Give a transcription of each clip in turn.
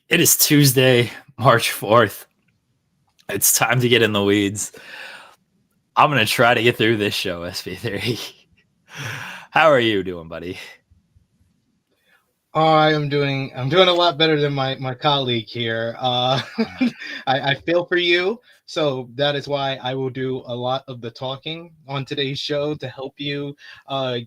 It is Tuesday, March 4th. It's time to get in the weeds. I'm going to try to get through this show, SP3. How are you doing, buddy? I'm doing a lot better than my colleague here. I feel for you, so that is why I will do a lot of the talking on today's show to help you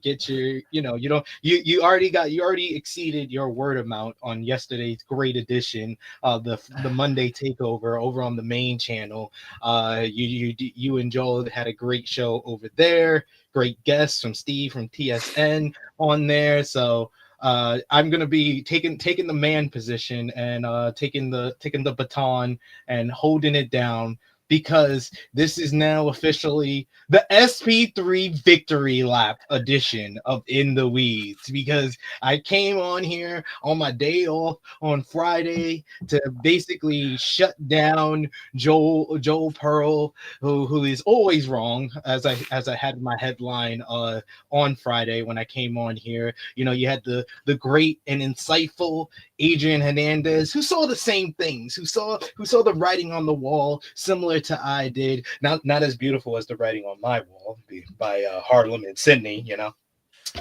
get your you already exceeded your word amount on yesterday's great edition of the Monday takeover over on the main channel. You and Joel had a great show over there. Great guests from Steve from TSN on there, so I'm gonna be taking the man position and taking the baton and holding it down because this is now officially the SP3 Victory Lap edition of In the Weeds. Because I came on here on my day off on Friday to basically shut down Joel Pearl, who is always wrong, as I had my headline on Friday when I came on here. You know, you had the great and insightful Adrian Hernandez, who saw the same things, who saw the writing on the wall, similar to I did. Not as beautiful as the writing on my wall by Harlem and Sydney. You know,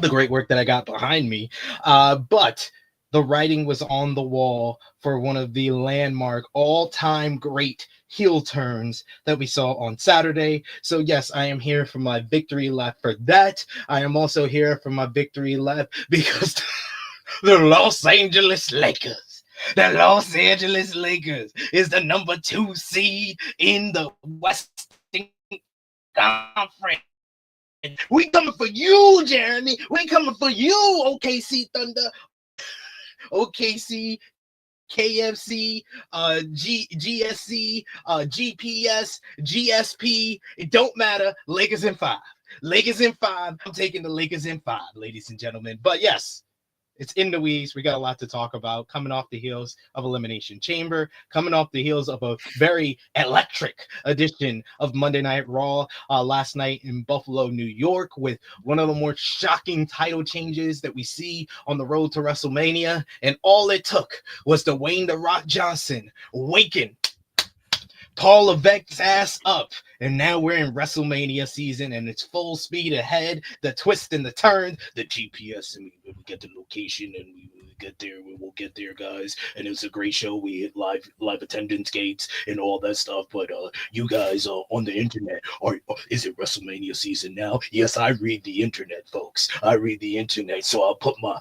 the great work that I got behind me, but the writing was on the wall for one of the landmark all-time great heel turns that we saw on Saturday. So yes, I am here for my victory lap for that. I am also here for my victory lap because the Los Angeles Lakers. The Los Angeles Lakers is the number 2 seed in the Western Conference. We coming for you, Jeremy. We coming for you, OKC Thunder, OKC, KFC, GSC, GPS, GSP. It don't matter. Lakers in 5. Lakers in 5. I'm taking the Lakers in 5, ladies and gentlemen. But yes, it's In the Weeds. We got a lot to talk about, coming off the heels of Elimination Chamber, coming off the heels of a very electric edition of Monday Night Raw last night in Buffalo, New York, with one of the more shocking title changes that we see on the road to WrestleMania. And all it took was Dwayne "The Rock" Johnson waking Paul Levesque's ass up, and now we're in WrestleMania season, and it's full speed ahead. The twist and the turn, the GPS, and we get the location, and we get there. We will get there, guys. And it was a great show. We hit live attendance gates and all that stuff. But you guys on the internet, is it WrestleMania season now? Yes, I read the internet, folks. I read the internet, so I'll put my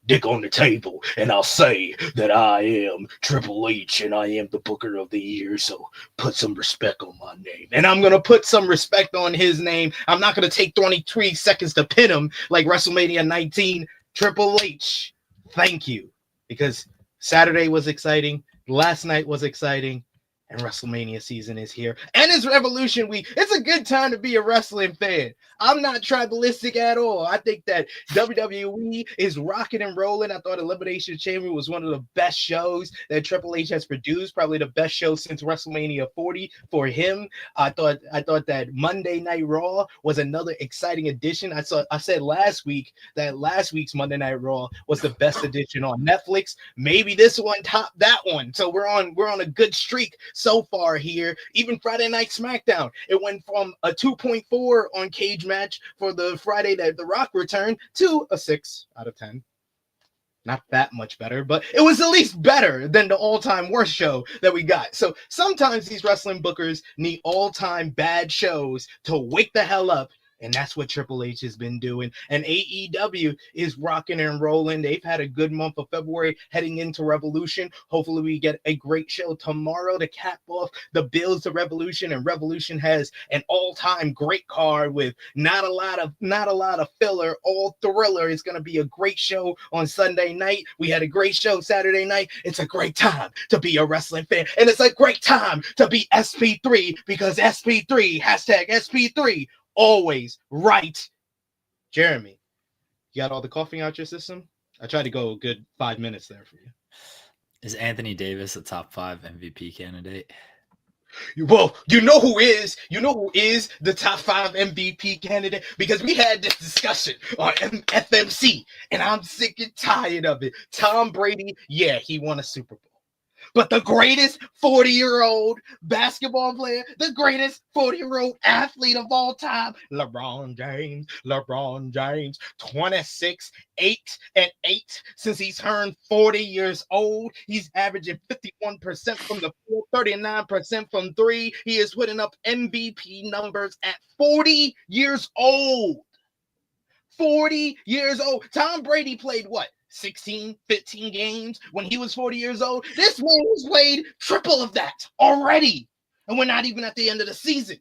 dick on the table and I'll say that I am Triple H and I am the Booker of the Year, so put some respect on my name. And I'm gonna put some respect on his name. I'm not gonna take 23 seconds to pin him like WrestleMania 19. Triple H, thank you, because Saturday was exciting, last night was exciting, and WrestleMania season is here, and it's Revolution Week. It's a good time to be a wrestling fan. I'm not tribalistic at all. I think that WWE is rocking and rolling. I thought Elimination Chamber was one of the best shows that Triple H has produced, probably the best show since WrestleMania 40 for him. I thought that Monday Night Raw was another exciting addition. I said last week that last week's Monday Night Raw was the best edition on Netflix. Maybe this one topped that one. So we're on a good streak so far here. Even Friday Night SmackDown, it went from a 2.4 on Cage Match for the Friday that The Rock returned to a 6 out of 10. Not that much better, but it was at least better than the all-time worst show that we got. So sometimes these wrestling bookers need all-time bad shows to wake the hell up. And that's what Triple H has been doing. And AEW is rocking and rolling. They've had a good month of February heading into Revolution. Hopefully we get a great show tomorrow to cap off the builds to Revolution. And Revolution has an all-time great card with not a lot of filler, all thriller. It's going to be a great show on Sunday night. We had a great show Saturday night. It's a great time to be a wrestling fan. And it's a great time to be SP3, because SP3, hashtag SP3, always right. Jeremy, you got all the coughing out your system? I tried to go a good 5 minutes there for you. Is Anthony Davis a top 5 MVP candidate? Well, you know who is the top 5 MVP candidate, because we had this discussion on FMC, and I'm sick and tired of it. Tom Brady, yeah, he won a Super Bowl. But the greatest 40-year-old basketball player, the greatest 40-year-old athlete of all time, LeBron James, 26, 8 and 8 since he's turned 40 years old. He's averaging 51% from the field, 39% from three. He is putting up MVP numbers at 40 years old. 40 years old. Tom Brady played what? 16, 15 games when he was 40 years old. This man has played triple of that already. And we're not even at the end of the season.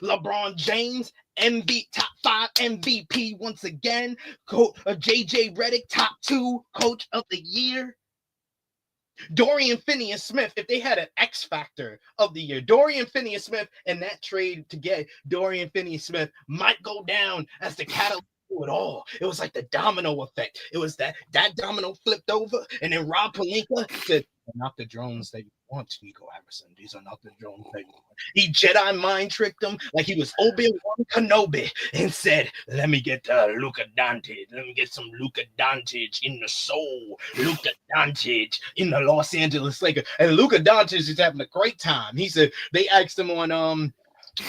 LeBron James, top 5 MVP once again. JJ Redick, top 2 coach of the year. Dorian Finney-Smith, if they had an X factor of the year, Dorian Finney-Smith and that trade to get Dorian Finney-Smith might go down as the catalyst to it all. It was like the domino effect. It was that domino flipped over, and then Rob Pelinka said, "Not the drones that you want, Nico Iverson. These are not the drones that you want." He Jedi mind tricked him like he was Obi-Wan Kenobi and said, "Let me get Luka Doncic. Let me get some Luka Doncic in the soul. Luka Doncic in the Los Angeles Lakers." And Luka Doncic is having a great time. He said they asked him on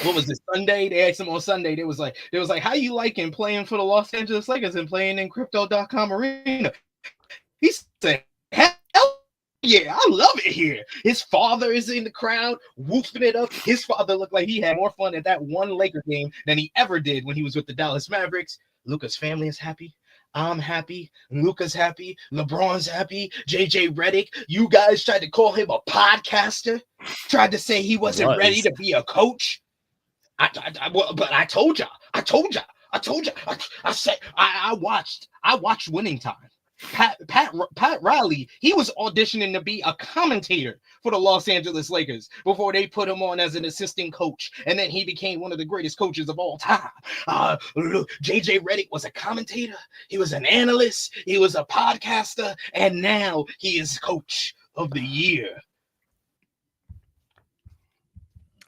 what was it, Sunday? They asked him on Sunday. They was like, "How you liking playing for the Los Angeles Lakers and playing in Crypto.com Arena?" He said, "Hell yeah, I love it here." His father is in the crowd, whooping it up. His father looked like he had more fun at that one Laker game than he ever did when he was with the Dallas Mavericks. Luka's family is happy. I'm happy. Luka's happy. LeBron's happy. JJ Redick, you guys tried to call him a podcaster, tried to say he wasn't ready to be a coach. But I told y'all. I said I watched Winning Time. Pat Riley, he was auditioning to be a commentator for the Los Angeles Lakers before they put him on as an assistant coach, and then he became one of the greatest coaches of all time. JJ Redick was a commentator, he was an analyst, he was a podcaster, and now he is coach of the year.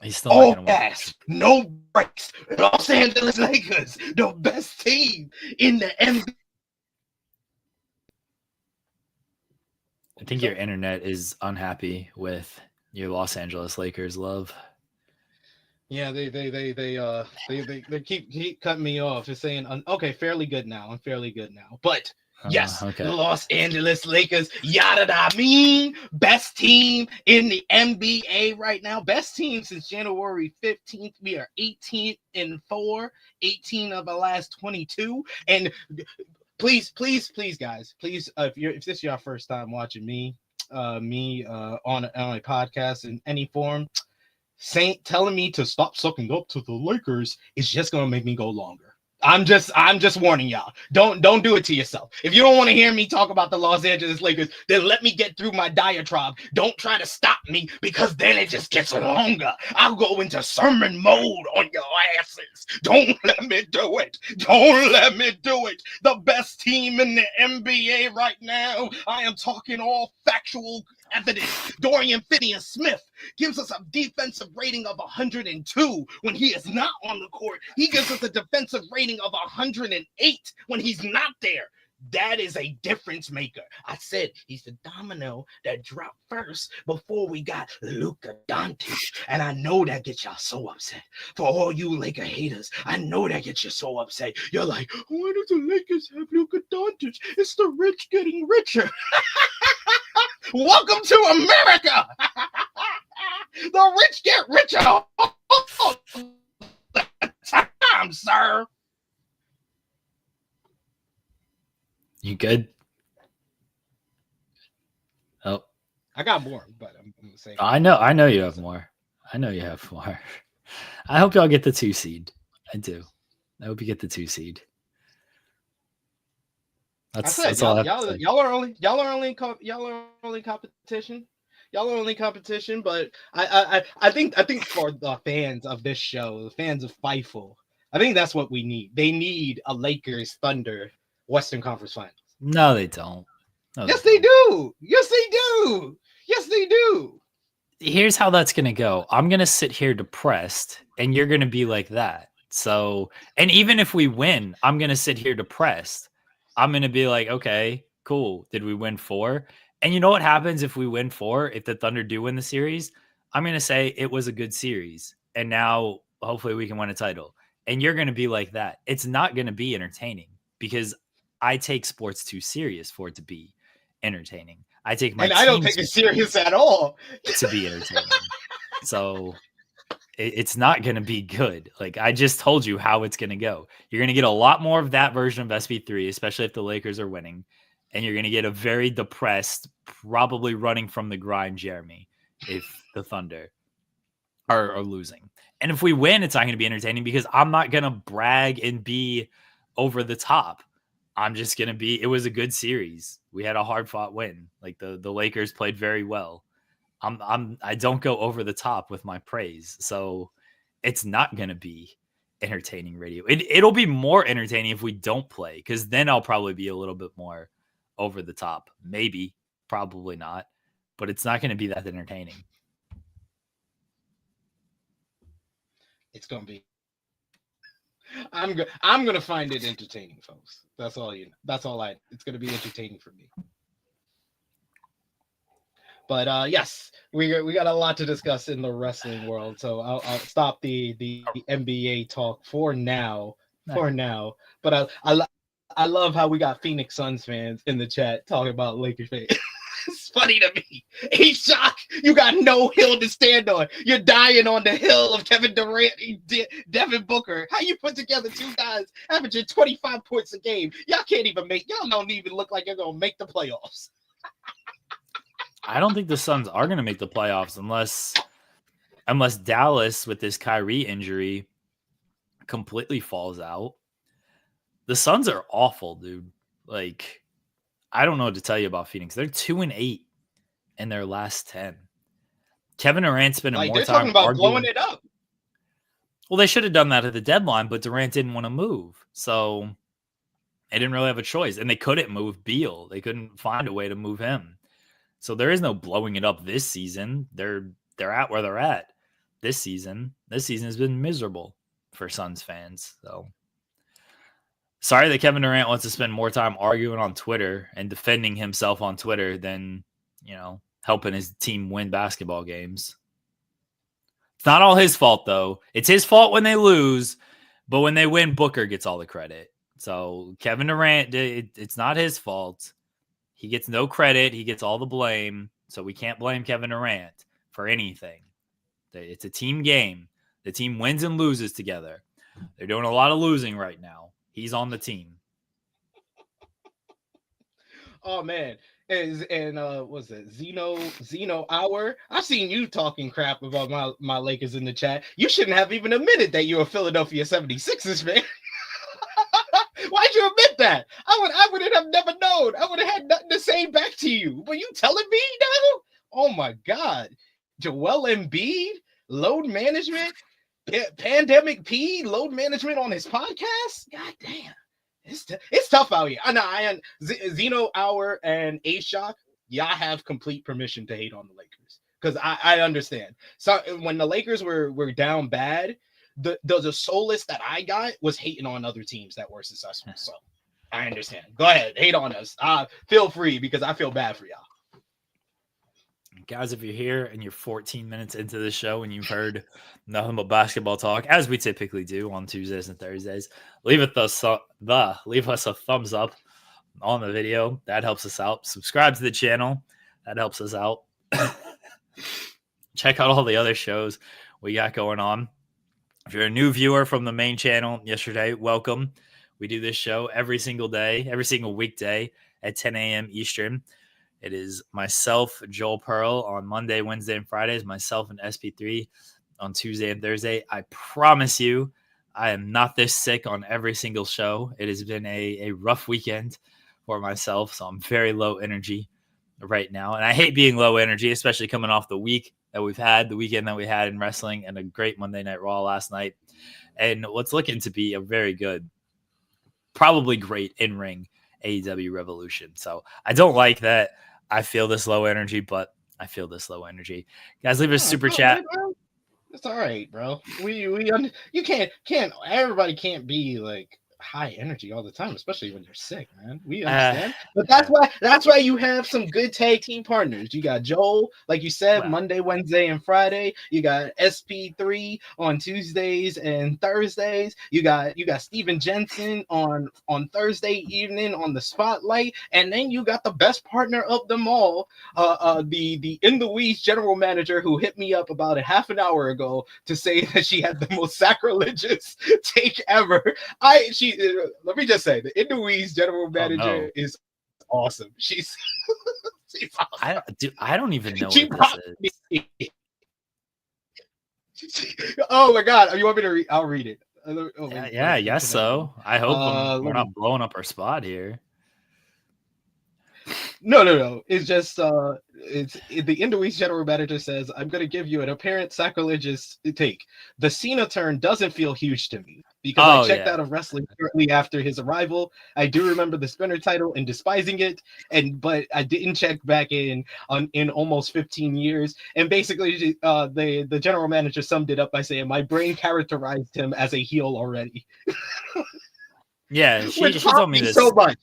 He's still all gas, no breaks. Los Angeles Lakers, the best team in the NBA. I think your internet is unhappy with your Los Angeles Lakers love. Yeah, they keep cutting me off. It's saying, okay, fairly good now. I'm fairly good now. But yes, okay. The Los Angeles Lakers, best team in the NBA right now. Best team since January 15th. We are 18-4, 18 of the last 22. And please, guys, please, if this is your first time watching me on a podcast in any form, telling me to stop sucking up to the Lakers is just gonna make me go longer. I'm just warning y'all. Don't do it to yourself. If you don't want to hear me talk about the Los Angeles Lakers, then let me get through my diatribe. Don't try to stop me, because then it just gets longer. I'll go into sermon mode on your asses. Don't let me do it. Don't let me do it. The best team in the NBA right now. I am talking all factual evidence. Dorian Finney-Smith gives us a defensive rating of 102 when he is not on the court. He gives us a defensive rating of 108 when he's not there. That is a difference maker. I said he's the domino that dropped first before we got Luka Doncic. And I know that gets y'all so upset. For all you Laker haters, I know that gets you so upset. You're like, why do the Lakers have Luka Doncic? It's the rich getting richer. Welcome to America. The rich get richer all the time, sir. You good? Oh, I got more, but I'm gonna say. I know you have more. I know you have more. I hope y'all get the 2 seed. I do. I hope you get the 2 seed. That's all I have to say. Y'all are only competition. Y'all are only competition, but I think for the fans of this show, the fans of Fightful, I think that's what we need. They need a Lakers Thunder Western Conference Finals. No, they don't. Yes, they do. Yes, they do. Yes, they do. Here's how that's going to go. I'm going to sit here depressed, and you're going to be like that. So, and even if we win, I'm going to sit here depressed. I'm going to be like, okay, cool. Did we win 4? And you know what happens if we win 4? If the Thunder do win the series, I'm going to say it was a good series. And now hopefully we can win a title. And you're going to be like that. It's not going to be entertaining because I take sports too serious for it to be entertaining. I take my and I don't team take it serious at all to be entertaining. So it's not going to be good. Like I just told you how it's going to go. You're going to get a lot more of that version of SP3, especially if the Lakers are winning. And you're going to get a very depressed, probably running from the grind Jeremy if the Thunder are losing. And if we win, it's not going to be entertaining because I'm not going to brag and be over the top. I'm just going to be, it was a good series. We had a hard fought win. Like the Lakers played very well. I don't go over the top with my praise. So it's not going to be entertaining radio. It'll be more entertaining if we don't play because then I'll probably be a little bit more over the top. Maybe, probably not, but it's not going to be that entertaining. It's gonna be. I'm gonna find it entertaining, folks. That's all you know. That's all I. It's gonna be entertaining for me. But yes, we got a lot to discuss in the wrestling world, so I'll stop the NBA talk for now. But I love how we got Phoenix Suns fans in the chat talking about Lakers fans. It's funny to me. A-Shock, you got no hill to stand on. You're dying on the hill of Kevin Durant, Devin Booker. How you put together two guys averaging 25 points a game? Y'all don't even look like you're gonna make the playoffs. I don't think the Suns are gonna make the playoffs unless Dallas with this Kyrie injury completely falls out. The Suns are awful, dude. Like, I don't know what to tell you about Phoenix. They're 2-8 in their last 10. Kevin Durant spent more time they're talking about arguing. blowing it up. Well, they should have done that at the deadline, but Durant didn't want to move. So they didn't really have a choice. And they couldn't move Beal. They couldn't find a way to move him. So there is no blowing it up this season. They're at where they're at this season. This season has been miserable for Suns fans. So sorry that Kevin Durant wants to spend more time arguing on Twitter and defending himself on Twitter than, helping his team win basketball games. It's not all his fault, though. It's his fault when they lose, but when they win, Booker gets all the credit. So Kevin Durant, it's not his fault. He gets no credit. He gets all the blame. So we can't blame Kevin Durant for anything. It's a team game. The team wins and loses together. They're doing a lot of losing right now. He's on the team. Oh man. Was it Zeno Hour? I've seen you talking crap about my Lakers in the chat. You shouldn't have even admitted that you're a Philadelphia 76ers fan. Why'd you admit that? I would have never known. I would have had nothing to say back to you. But you telling me now? Oh my God. Joel Embiid, load management, Pandemic P, load management on his podcast? God damn. It's tough out here. I know. Zeno Hour and A-Shock, y'all have complete permission to hate on the Lakers. Because I understand. So when the Lakers were down bad, the solace that I got was hating on other teams that were successful. So I understand. Go ahead, hate on us. Feel free because I feel bad for y'all. Guys, if you're here and you're 14 minutes into the show and you've heard nothing but basketball talk, as we typically do on Tuesdays and Thursdays, leave us a thumbs up on the video. That helps us out. Subscribe to the channel. That helps us out. Check out all the other shows we got going on. If you're a new viewer from the main channel yesterday, welcome. We do this show every single day, every single weekday at 10 a.m. Eastern. It is myself, Joel Pearl, on Monday, Wednesday, and Fridays. Myself and SP3 on Tuesday and Thursday. I promise you, I am not this sick on every single show. It has been a rough weekend for myself, so I'm very low energy right now. And I hate being low energy, especially coming off the week that we've had, the weekend that we had in wrestling, and a great Monday Night Raw last night. And what's looking to be a very good, probably great in-ring AEW Revolution. So I don't like that I feel this low energy, but I feel this low energy. Guys, leave a super chat. It's all right, bro. You can't everybody can't be like high energy all the time, especially when you're sick, man. We Uh, understand. But that's why you have some good tag team partners. You got Joel, like you said, well, Monday, Wednesday, and Friday. You got SP3 on Tuesdays and Thursdays. You got Steven Jensen on Thursday evening on the spotlight. And then you got the best partner of them all, the In the Weeds general manager who hit me up about a half an hour ago to say that she had the most sacrilegious take ever. Let me just say, the In the Weeds general manager no. is awesome. She's I don't even know she what this popped is. me. Oh my god! You want me to read? I'll read it. Yeah, I guess so. I hope we're Let me not blowing up our spot here. No. It's just the Indoese general manager says, I'm gonna give you an apparent sacrilegious take. The Cena turn doesn't feel huge to me because I checked out of wrestling shortly after his arrival. I do remember the spinner title and despising it, but I didn't check back in almost 15 years. And basically, the general manager summed it up by saying, my brain characterized him as a heel already. Yeah, she Which told me this so much.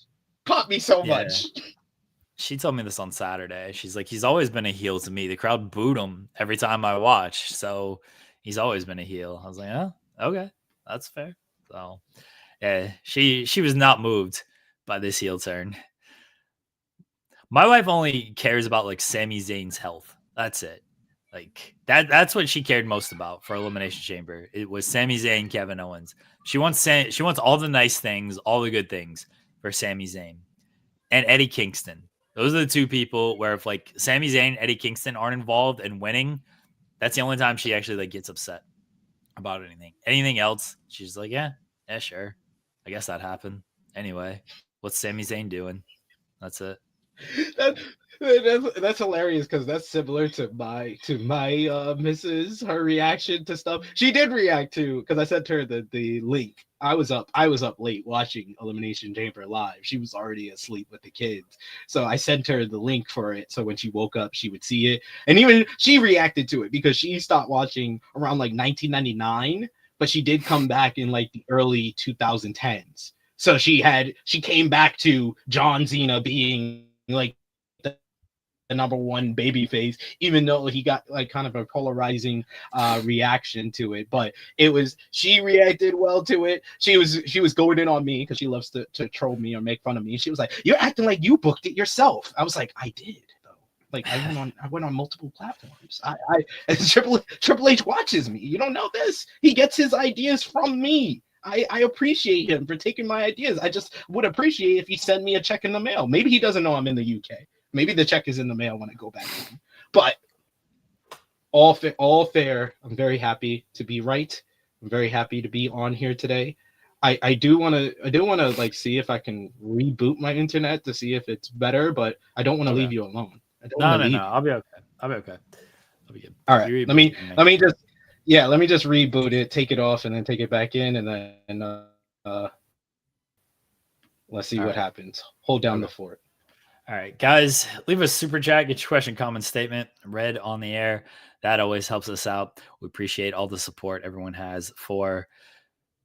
Popped me so much. She told me this on Saturday. She's like, he's always been a heel to me. The crowd booed him every time I watch, so he's always been a heel. I was like, oh, okay, that's fair. So, yeah, she was not moved by this heel turn. My wife only cares about like Sami Zayn's health. That's it. Like that's what she cared most about for Elimination Chamber. It was Sami Zayn, Kevin Owens. She wants all the nice things, all the good things for Sami Zayn and Eddie Kingston. Those are the two people where if like Sami Zayn, Eddie Kingston aren't involved in winning, that's the only time she actually like gets upset about anything. Anything else, she's like, yeah, sure. I guess that happened. Anyway, what's Sami Zayn doing? That's it. That's hilarious because that's similar to my Mrs. Her reaction to stuff. She did react to because I sent her the link. I was up late watching Elimination Chamber live. She was already asleep with the kids, so I sent her the link for it. So when she woke up, she would see it, and even she reacted to it because she stopped watching around like 1999, but she did come back in like the early 2010s. So she came back to John Cena being like the number one baby face, even though he got like kind of a polarizing reaction to it. But she reacted well to it. She was going in on me because she loves to troll me or make fun of me. She was like, you're acting like you booked it yourself. I was like, I did though. Like I went on multiple platforms. Triple H watches me. You don't know this? He gets his ideas from me. I appreciate him for taking my ideas. I just would appreciate if he sent me a check in the mail. Maybe he doesn't know I'm in the UK. Maybe the check is in the mail when I go back home. But all fair. I'm very happy to be right. I'm very happy to be on here today. I do want to like see if I can reboot my internet to see if it's better, but I don't want to leave you alone. I don't want to leave. No. I'll be okay. I'll be good. All right. Let me just reboot it, take it off, and then take it back in, and then let's see what happens. Hold down the fort. All right, guys, leave a super chat, get your question, comment, statement read on the air. That always helps us out. We appreciate all the support everyone has for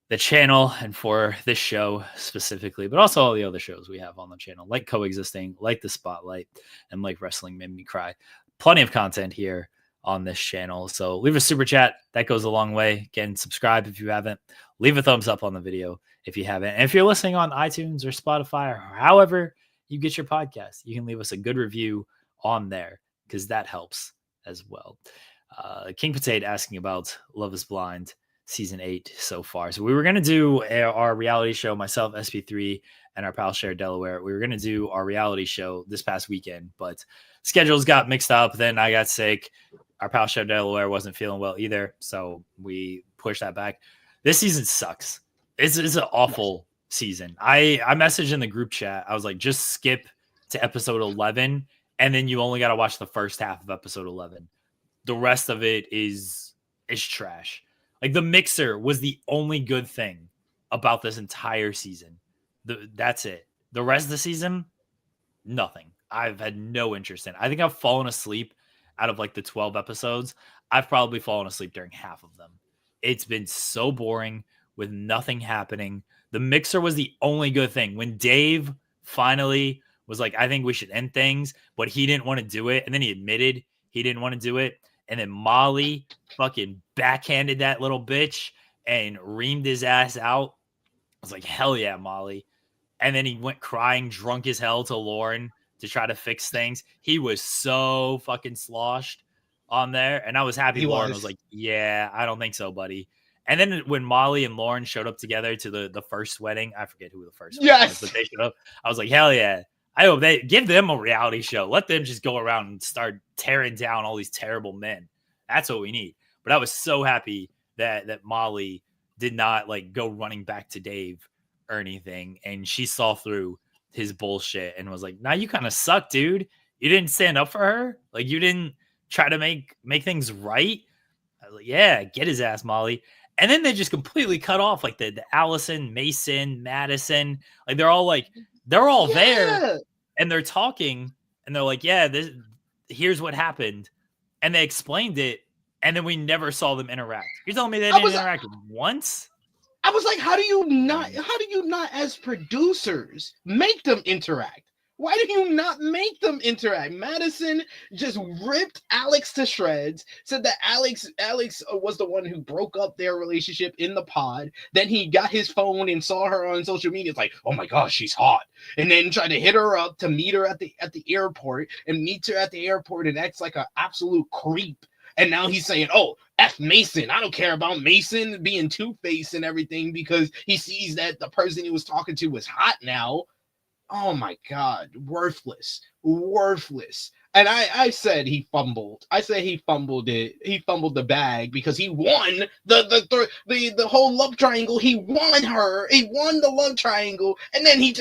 the channel and for this show specifically, but also all the other shows we have on the channel, like Coexisting, like The Spotlight, and like Wrestling Made Me Cry. Plenty of content here on this channel. So leave a super chat. That goes a long way. Again, subscribe if you haven't. Leave a thumbs up on the video if you haven't. And if you're listening on iTunes or Spotify or however you get your podcast, you can leave us a good review on there because that helps as well. King Potato asking about Love is Blind season 8 so far. So we were going to do our reality show, myself, SP3, and our pal Share Delaware. We were going to do our reality show this past weekend, but schedules got mixed up. Then I got sick. Our pal Share Delaware wasn't feeling well either, so we pushed that back. This season sucks. It's an awful season. I messaged in the group chat. I was like, just skip to episode 11, and then you only got to watch the first half of episode 11. The rest of it is trash. Like the mixer was the only good thing about this entire season. That's it. The rest of the season, nothing. I've had no interest in. I think I've fallen asleep out of like the 12 episodes. I've probably fallen asleep during half of them. It's been so boring with nothing happening. The mixer was the only good thing. When Dave finally was like, I think we should end things, but he didn't want to do it. And then he admitted he didn't want to do it. And then Molly fucking backhanded that little bitch and reamed his ass out. I was like, hell yeah, Molly. And then he went crying, drunk as hell to Lauren to try to fix things. He was so fucking sloshed on there. And I was happy Lauren was like, yeah, I don't think so, buddy. And then when Molly and Lauren showed up together to the first wedding, I forget who the first wedding was, but they showed up. I was like, hell yeah. I hope they give them a reality show. Let them just go around and start tearing down all these terrible men. That's what we need. But I was so happy that Molly did not like go running back to Dave or anything. And she saw through his bullshit and was like, nah, you kind of suck, dude. You didn't stand up for her. Like you didn't try to make things right. I was like, yeah, get his ass, Molly. And then they just completely cut off like the Allison, Mason, Madison. Like they're all there and they're talking and they're like, yeah, here's what happened. And they explained it. And then we never saw them interact. You're telling me they didn't interact once? I was like, how do you not as producers make them interact? Why do you not make them interact? Madison just ripped Alex to shreds, said that Alex was the one who broke up their relationship in the pod. Then he got his phone and saw her on social media. It's like, oh my gosh, she's hot. And then tried to hit her up to meet her at the airport and meets her at the airport and acts like an absolute creep. And now he's saying, oh, F Mason. I don't care about Mason being two-faced and everything because he sees that the person he was talking to was hot now. Oh my God, worthless. And I said he fumbled. I said he fumbled it. He fumbled the bag because he won the whole love triangle. He won her. He won the love triangle, and then he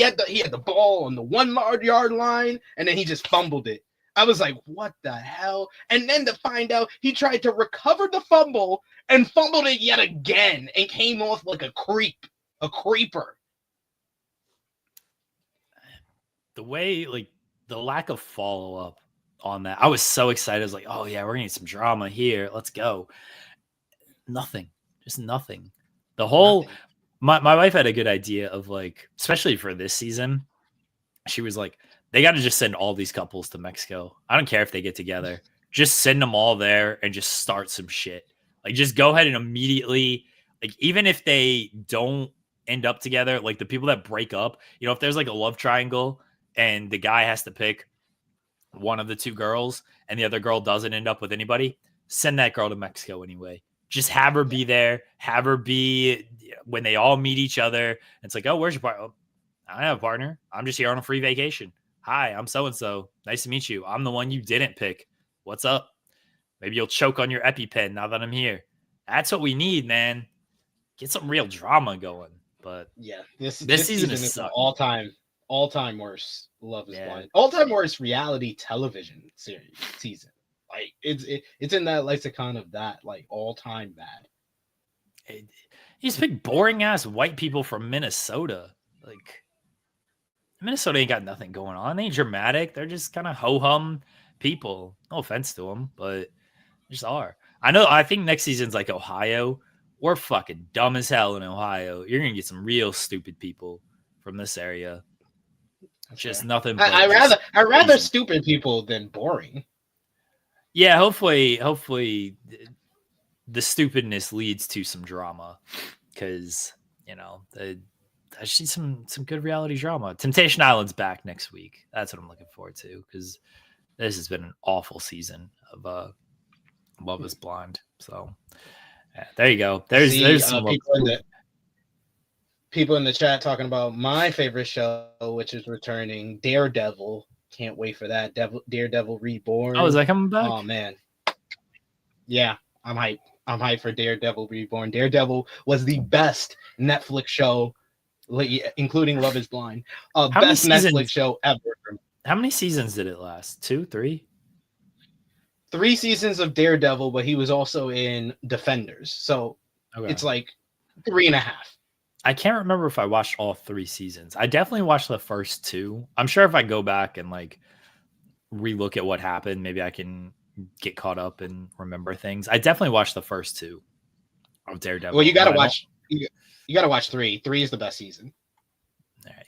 had the ball on the 1 yard line, and then he just fumbled it. I was like, what the hell? And then to find out he tried to recover the fumble and fumbled it yet again and came off like a creeper. The way, like, the lack of follow-up on that. I was so excited. I was like, oh, yeah, we're going to need some drama here. Let's go. Nothing. Just nothing. The whole... My wife had a good idea of, like, especially for this season, she was like, they got to just send all these couples to Mexico. I don't care if they get together. Just send them all there and just start some shit. Like, just go ahead and immediately, like, even if they don't end up together, like the people that break up, you know, if there's like a love triangle and the guy has to pick one of the two girls and the other girl doesn't end up with anybody, send that girl to Mexico anyway. Just have her be there. Have her be when they all meet each other. It's like, oh, where's your partner? Oh, I don't have a partner. I'm just here on a free vacation. Hi, I'm so-and-so. Nice to meet you. I'm the one you didn't pick. What's up? Maybe you'll choke on your EpiPen now that I'm here. That's what we need, man. Get some real drama going. But yeah, this season is all-time worst Love is Blind. All-time worst reality television season. Like it's in that lexicon of that, like all-time bad. You just pick boring-ass white people from Minnesota. Like, Minnesota ain't got nothing going on. They ain't dramatic. They're just kind of ho-hum people. No offense to them, but they just are. I think next season's like Ohio. We're fucking dumb as hell in Ohio. You're going to get some real stupid people from this area. That's just nothing. I'd rather stupid people than boring. Yeah, hopefully the stupidness leads to some drama because, you know, I see some good reality drama. Temptation Island's back next week. That's what I'm looking forward to because this has been an awful season of Love is Blind. So yeah, there you go. There's some people in the chat talking about my favorite show, which is returning, Daredevil. Can't wait for that. Daredevil Reborn. Oh, is that coming back? Oh man, yeah, I'm hyped. I'm hyped for Daredevil Reborn. Daredevil was the best Netflix show, including Love is Blind. Best Netflix show ever. How many seasons did it last? 2, 3? 3 seasons of Daredevil, but he was also in Defenders. So It's like 3.5. I can't remember if I watched all 3 seasons. I definitely watched the first 2. I'm sure if I go back and like relook at what happened, maybe I can get caught up and remember things. I definitely watched the first 2 of Daredevil. Well, you got to watch. You got to watch 3. 3 is the best season.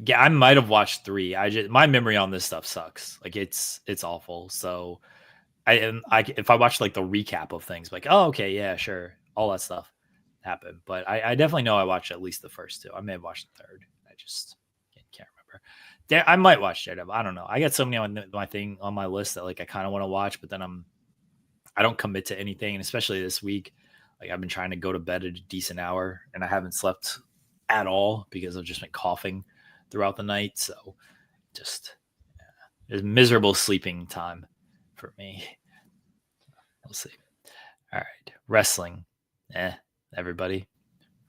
Yeah, I might have watched 3. My memory on this stuff sucks. Like it's awful. So if I watch like the recap of things, like, oh, okay, yeah, sure, all that stuff happened. But I definitely know I watched at least the first 2. I may have watched the 3rd. I just can't remember. I might watch Daredevil. I don't know. I got so many on my thing on my list that like I kind of want to watch, but then I don't commit to anything, and especially this week. Like I've been trying to go to bed at a decent hour, and I haven't slept at all because I've just been coughing throughout the night. So just it's miserable sleeping time for me. We'll see. All right. Wrestling. Everybody.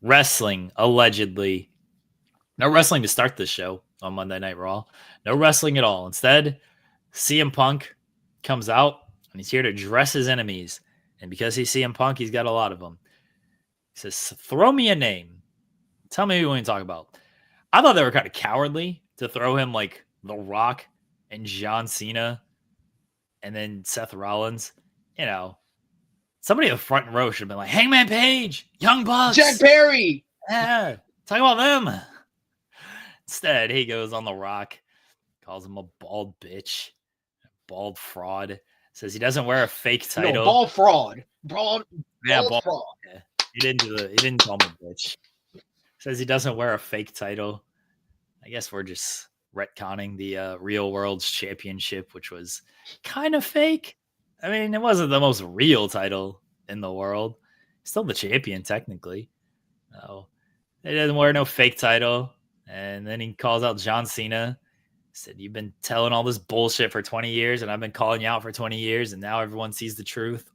Wrestling, allegedly. No wrestling to start this show on Monday Night Raw. No wrestling at all. Instead, CM Punk comes out and he's here to dress his enemies. And because he's CM Punk, he's got a lot of them. He says, throw me a name. Tell me who you want to talk about. I thought they were kind of cowardly to throw him like The Rock and John Cena and then Seth Rollins. You know, somebody in the front row should have been like, Hangman Page, Young Bucks, Jack Perry. Yeah, talk about them. Instead, he goes on The Rock, calls him a bald bitch, a bald fraud. Says he doesn't wear a fake title. No, bald fraud. Bald fraud. Yeah. He didn't call him a bitch. Says he doesn't wear a fake title. I guess we're just retconning the Real World's Championship, which was kind of fake. I mean, it wasn't the most real title in the world. Still the champion, technically. No, he doesn't wear no fake title. And then he calls out John Cena. Said, you've been telling all this bullshit for 20 years, and I've been calling you out for 20 years, and now everyone sees the truth.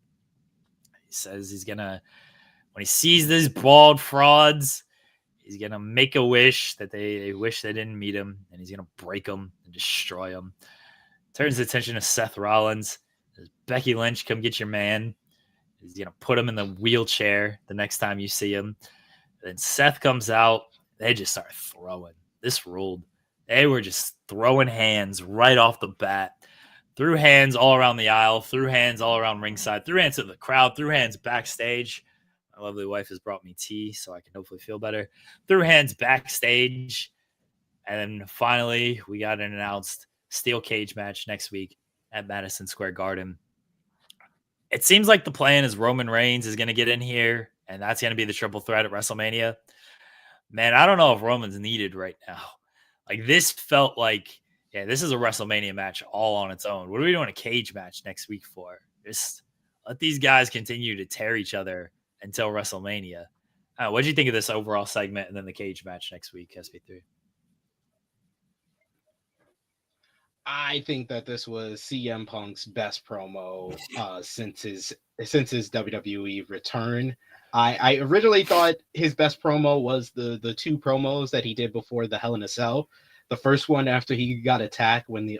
He says he's going to, when he sees these bald frauds, he's going to make a wish that they wish they didn't meet him, and he's going to break them and destroy them. Turns the attention to Seth Rollins. Says, Becky Lynch, come get your man. He's going to put him in the wheelchair the next time you see him. Then Seth comes out. They just start throwing. This ruled. They were just throwing hands right off the bat. Threw hands all around the aisle. Threw hands all around ringside. Threw hands to the crowd. Threw hands backstage. My lovely wife has brought me tea, so I can hopefully feel better. Threw hands backstage. And then finally, we got an announced steel cage match next week at Madison Square Garden. It seems like the plan is Roman Reigns is going to get in here, and that's going to be the triple threat at WrestleMania. Man, I don't know if Roman's needed right now. Like, this felt like, yeah, this is a WrestleMania match all on its own. What are we doing a cage match next week for? Just let these guys continue to tear each other until WrestleMania. What did you think of this overall segment and then the cage match next week, SB3? I think that this was CM Punk's best promo since his WWE return. I originally thought his best promo was the 2 promos that he did before the Hell in a Cell. The first one after he got attacked when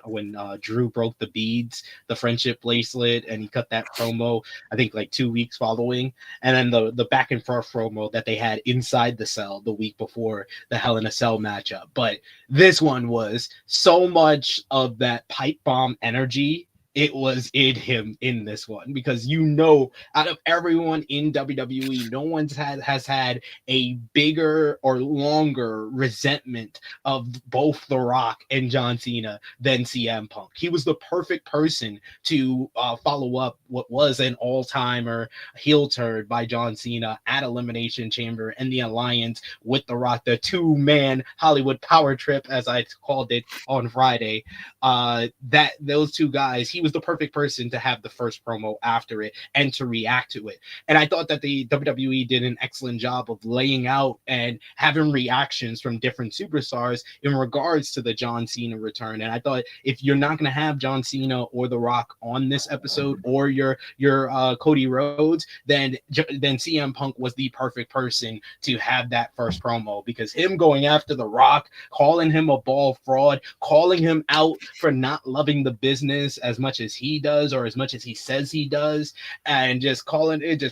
Drew broke the beads, the friendship bracelet, and he cut that promo, I think like 2 weeks following. And then the back and forth promo that they had inside the cell the week before the Hell in a Cell matchup. But this one was so much of that pipe bomb energy. It was in him in this one, because out of everyone in WWE, no one has had a bigger or longer resentment of both The Rock and John Cena than CM Punk. He was the perfect person to follow up what was an all-timer heel turn by John Cena at Elimination Chamber and the alliance with The Rock, the 2-man Hollywood power trip, as I called it on Friday. That those 2 guys, he was the perfect person to have the first promo after it and to react to it. And I thought that the WWE did an excellent job of laying out and having reactions from different superstars in regards to the John Cena return. And I thought, if you're not going to have John Cena or The Rock on this episode, or your Cody Rhodes, then CM Punk was the perfect person to have that first promo, because him going after The Rock, calling him a ball fraud, calling him out for not loving the business as much as he does, or as much as he says he does, and just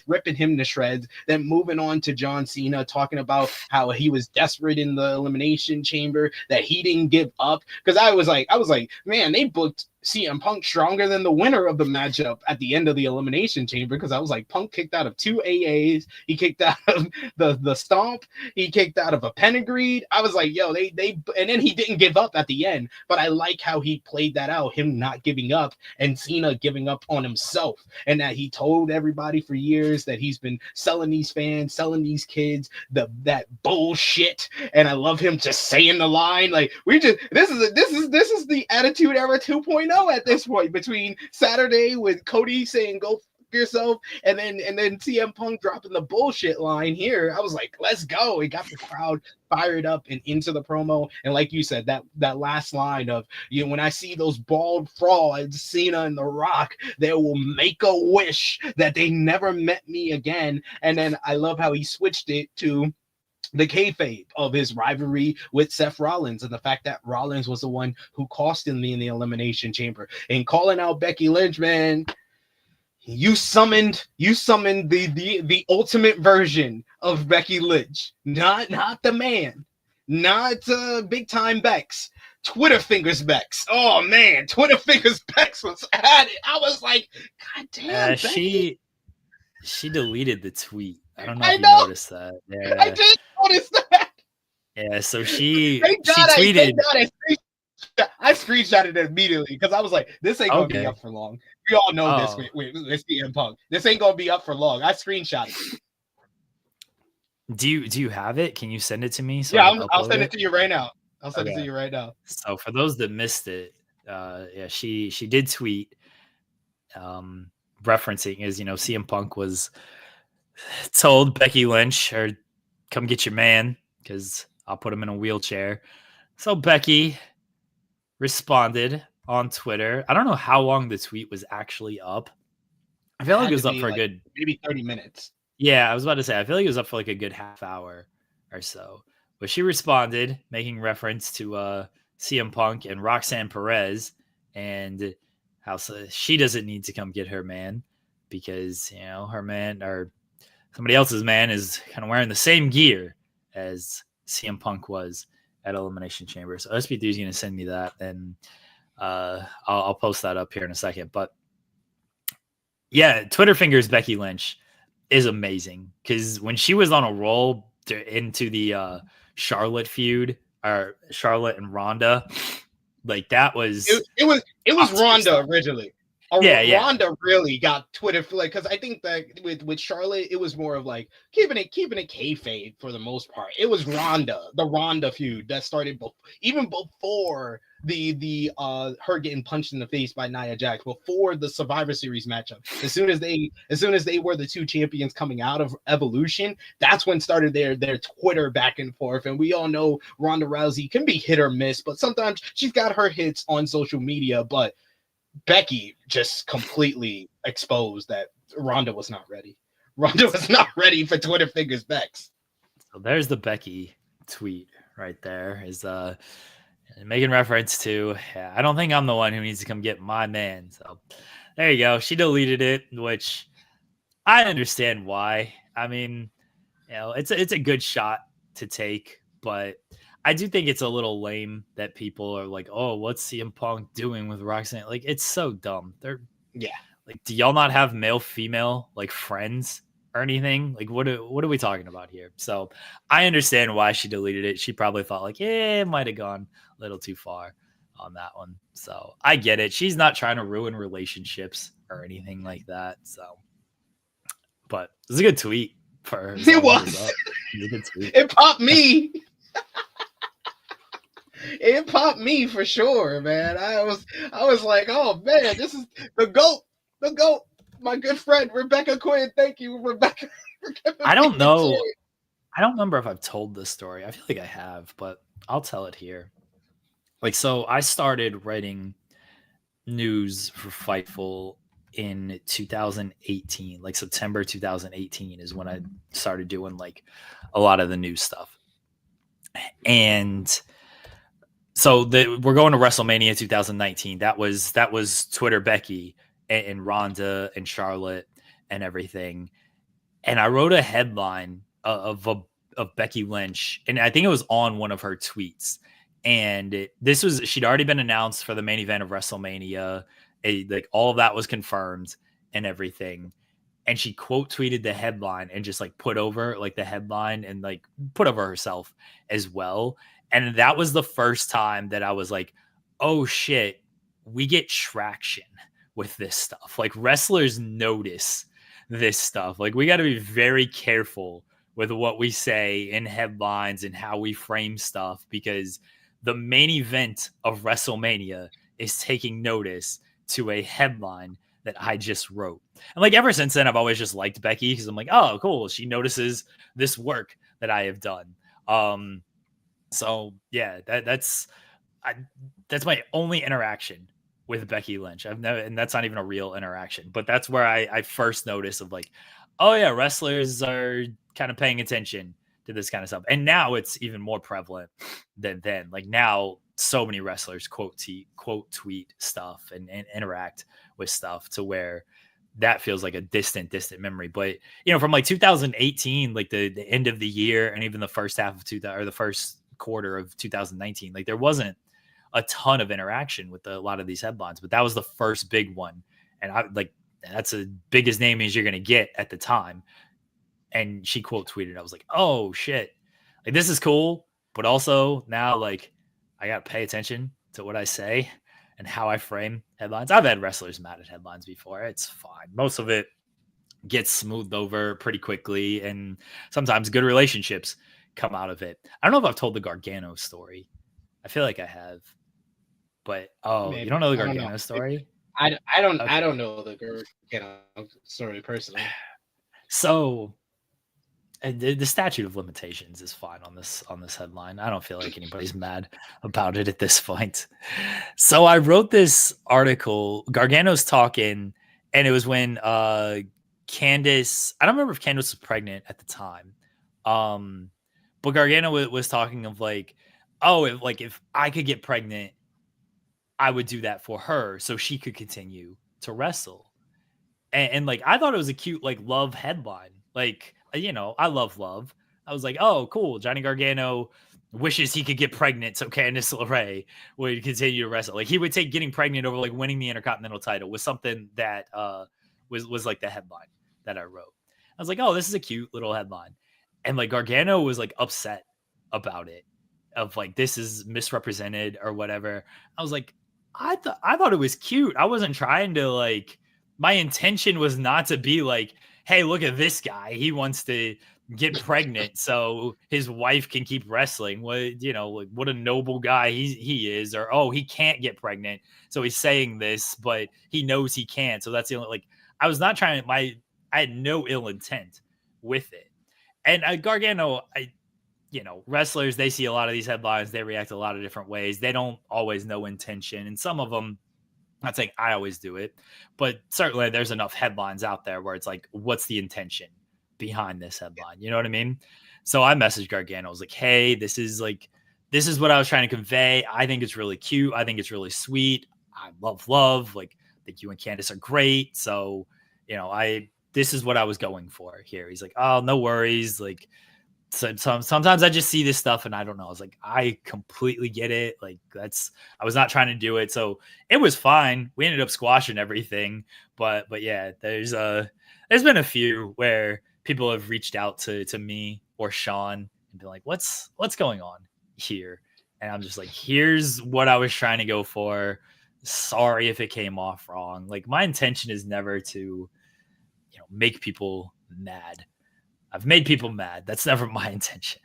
ripping him to shreds. Then moving on to John Cena, talking about how he was desperate in the Elimination Chamber, that he didn't give up. Because I was like, man, they booked CM Punk stronger than the winner of the matchup at the end of the Elimination Chamber, because I was like, Punk kicked out of 2 AAs, he kicked out of the Stomp, he kicked out of a Pedigree. I was like, yo, they and then he didn't give up at the end, but I like how he played that out, him not giving up and Cena giving up on himself, and that he told everybody for years that he's been selling these fans, selling these kids that bullshit, and I love him just saying the line like, this is the Attitude Era 2.0 at this point, between Saturday with Cody saying go f yourself and then CM Punk dropping the bullshit line here. I was like, let's go. It got the crowd fired up and into the promo. And like you said, that last line of, you know, when I see those bald frauds, Cena and The Rock, they will make a wish that they never met me again. And then I love how he switched it to the kayfabe of his rivalry with Seth Rollins, and the fact that Rollins was the one who cost him in the Elimination Chamber. And calling out Becky Lynch, man, you summoned the ultimate version of Becky Lynch, not the man, not big time Bex, Twitter fingers Bex. Oh man, Twitter fingers Bex was at it. I was like, God damn, she deleted the tweet. I don't know if you noticed that. Yeah. I did notice that. Yeah, so she tweeted. I screenshotted it immediately because I was like, this ain't gonna be up for long. We all know this with CM Punk. This ain't gonna be up for long. I screenshotted it. Do you have it? Can you send it to me? So yeah, I'll send it to you right now. I'll send it to you right now. So for those that missed it, she did tweet referencing, as you know, CM Punk was told Becky Lynch, or come get your man because I'll put him in a wheelchair. So Becky responded on Twitter. I don't know how long the tweet was actually up. I feel like it was up for a good maybe 30 minutes. Yeah, I was about to say, I feel like it was up for like a good half hour or so. But she responded, making reference to CM Punk and Roxanne Perez, and how she doesn't need to come get her man because, you know, her man or somebody else's man is kind of wearing the same gear as CM Punk was at Elimination Chamber. So SB3 is going to send me that, and I'll post that up here in a second. But yeah, Twitter fingers Becky Lynch is amazing because when she was on a roll into the Charlotte feud, or Charlotte and Ronda, like that was it was Ronda originally. Ronda really got Twitter for, like, because I think that with Charlotte, it was more of like keeping it kayfabe for the most part. It was the Ronda feud that started even before the her getting punched in the face by Nia Jax, before the Survivor Series matchup. As soon as they were the two champions coming out of Evolution, that's when started their Twitter back and forth. And we all know Ronda Rousey can be hit or miss, but sometimes she's got her hits on social media. But Becky just completely exposed that Ronda was not ready. Ronda was not ready for Twitter fingers Bex. So there's the Becky tweet right there, is making reference to, I don't think I'm the one who needs to come get my man. So there you go. She deleted it, which I understand why. I mean, you know, it's a good shot to take, but I do think it's a little lame that people are like, oh, what's CM Punk doing with Roxanne? Like, it's so dumb. Like, do y'all not have male, female, like, friends or anything? Like, what are we talking about here? So I understand why she deleted it. She probably thought like, it might have gone a little too far on that one. So I get it. She's not trying to ruin relationships or anything like that. So, but it was a good tweet for her. It was a good tweet. It popped me. It popped me for sure, man. I was like, oh man, this is the GOAT, my good friend Rebecca Quinn. Thank you, Rebecca. I don't know. I don't remember if I've told this story. I feel like I have, but I'll tell it here. Like, so I started writing news for Fightful in 2018, like September 2018 is when I started doing like a lot of the news stuff. And so we're going to WrestleMania 2019. That was Twitter Becky and Ronda and Charlotte and everything. And I wrote a headline of Becky Lynch, and I think it was on one of her tweets. And she'd already been announced for the main event of WrestleMania. Like all of that was confirmed and everything. And she quote tweeted the headline and just like put over like the headline and like put over herself as well. And that was the first time that I was like, oh shit, we get traction with this stuff. Like wrestlers notice this stuff. Like we got to be very careful with what we say in headlines and how we frame stuff, because the main event of WrestleMania is taking notice to a headline that I just wrote. And like ever since then, I've always just liked Becky because I'm like, oh, cool. She notices this work that I have done. So yeah, that's my only interaction with Becky Lynch. I've never, and that's not even a real interaction, but that's where I first noticed of like, oh yeah, wrestlers are kind of paying attention to this kind of stuff. And now it's even more prevalent than then. Like now, so many wrestlers quote tweet stuff and interact with stuff to where that feels like a distant memory. But you know, from like 2018, like the end of the year, and even the first half of the first quarter of 2019, like there wasn't a ton of interaction with a lot of these headlines, but that was the first big one. And I like, that's the biggest name as you're going to get at the time. And she quote tweeted, I was like, oh shit, like this is cool. But also now like I got to pay attention to what I say and how I frame headlines. I've had wrestlers mad at headlines before. It's fine. Most of it gets smoothed over pretty quickly. And sometimes good relationships come out of it. I don't know if I've told the Gargano story. I feel like I have. But Maybe. you don't know the I don't Gargano know. story? I don't Okay. I don't know the Gargano story personally. So the statute of limitations is fine on this headline. I don't feel like anybody's mad about it at this point. So I wrote this article. Gargano's talking, and it was when Candice. I don't remember if Candice was pregnant at the time, but Gargano was talking of like, oh, if I could get pregnant, I would do that for her so she could continue to wrestle. And like I thought it was a cute like love headline. Like, you know, I love love. I was like, oh, cool. Johnny Gargano wishes he could get pregnant so Candice LeRae would continue to wrestle. Like he would take getting pregnant over like winning the Intercontinental title was something that was like the headline that I wrote. I was like, oh, this is a cute little headline. And like Gargano was like upset about it, of like this is misrepresented or whatever. I was like, I thought it was cute. I wasn't trying to like, my intention was not to be like, hey, look at this guy. He wants to get pregnant so his wife can keep wrestling. What, you know, like what a noble guy he is. Or, oh, he can't get pregnant, so he's saying this, but he knows he can't. So that's the only, like, I was not trying, I had no ill intent with it. And Gargano, you know, wrestlers, they see a lot of these headlines, they react a lot of different ways. They don't always know intention. And some of them, not saying I always do it, but certainly there's enough headlines out there where it's like, what's the intention behind this headline? You know what I mean? So I messaged Gargano. I was like, hey, this is what I was trying to convey. I think it's really cute. I think it's really sweet. I love love. Like, I think you and Candice are great. So, you know, this is what I was going for here. He's like, oh, no worries. Like, sometimes I just see this stuff and I don't know. I was like, I completely get it. Like I was not trying to do it. So it was fine. We ended up squashing everything. But yeah, there's been a few where people have reached out to me or Sean and been like, what's going on here? And I'm just like, here's what I was trying to go for. Sorry if it came off wrong. Like my intention is never to, you know, make people mad. I've made people mad. That's never my intention.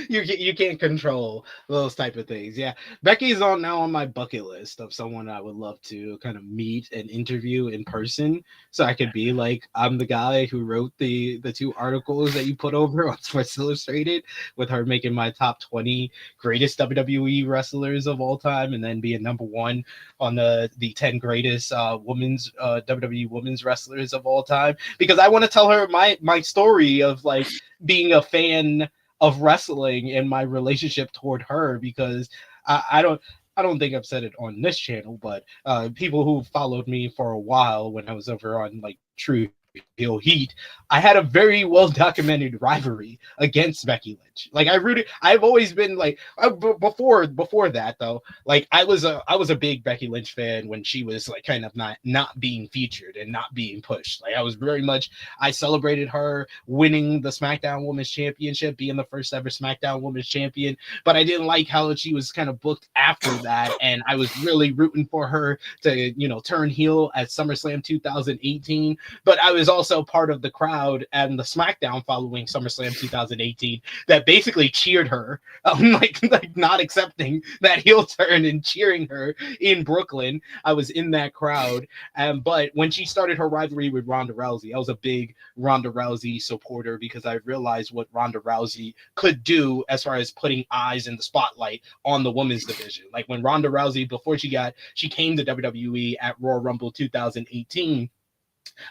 You can't control those type of things. Yeah, Becky's now on my bucket list of someone I would love to kind of meet and interview in person, so I could be like, I'm the guy who wrote the two articles that you put over on Sports Illustrated, with her making my top 20 greatest WWE wrestlers of all time, and then being number one on the 10 greatest women's WWE women's wrestlers of all time, because I want to tell her my story of like being a fan of wrestling and my relationship toward her, because I don't think I've said it on this channel, but people who followed me for a while when I was over on like Truth Heel Heat, I had a very well documented rivalry against Becky Lynch. Like I've always been like before that though. Like I was a big Becky Lynch fan when she was like kind of not being featured and not being pushed. Like I was very much, I celebrated her winning the SmackDown Women's Championship, being the first ever SmackDown Women's Champion. But I didn't like how she was kind of booked after that, and I was really rooting for her to turn heel at SummerSlam 2018. But I was also part of the crowd and the SmackDown following SummerSlam 2018 that basically cheered her, like not accepting that heel turn and cheering her in Brooklyn. I was in that crowd. But when she started her rivalry with Ronda Rousey, I was a big Ronda Rousey supporter because I realized what Ronda Rousey could do as far as putting eyes in the spotlight on the women's division. Like when Ronda Rousey, before she came to WWE at Royal Rumble 2018,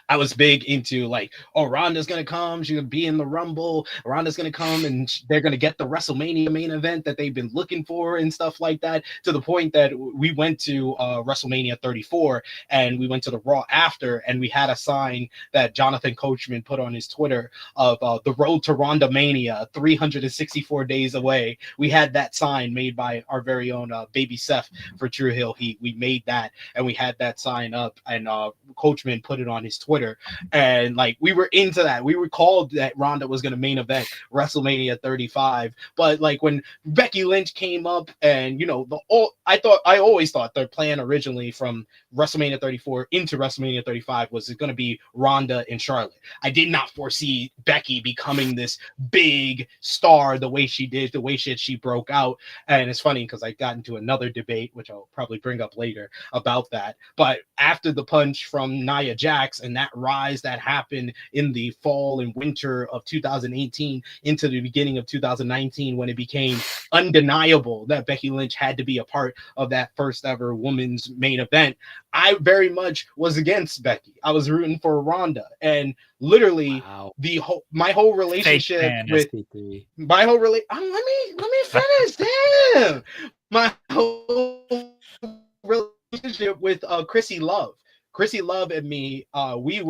I was big into like, oh, Ronda's going to come. She's going to be in the Rumble. Ronda's going to come and they're going to get the WrestleMania main event that they've been looking for and stuff like that, to the point that we went to WrestleMania 34 and we went to the Raw after, and we had a sign that Jonathan Coachman put on his Twitter of the road to Ronda Mania, 364 days away. We had that sign made by our very own Baby Seth for True Hill Heat. We made that and we had that sign up, and Coachman put it on his Twitter, and like we were into that. We were called that Ronda was going to main event WrestleMania 35. But like when Becky Lynch came up, and I always thought their plan originally from WrestleMania 34 into WrestleMania 35 was going to be Ronda and Charlotte. I did not foresee Becky becoming this big star the way she did, the way she broke out. And it's funny because I got into another debate, which I'll probably bring up later, about that. But after the punch from Nia Jax and that rise that happened in the fall and winter of 2018 into the beginning of 2019, when it became undeniable that Becky Lynch had to be a part of that first ever women's main event, I very much was against Becky. I was rooting for Ronda, and literally my whole relationship with SPP. my whole let me finish. Damn, my whole relationship with Chrissy Love. Chrissy Love and me, we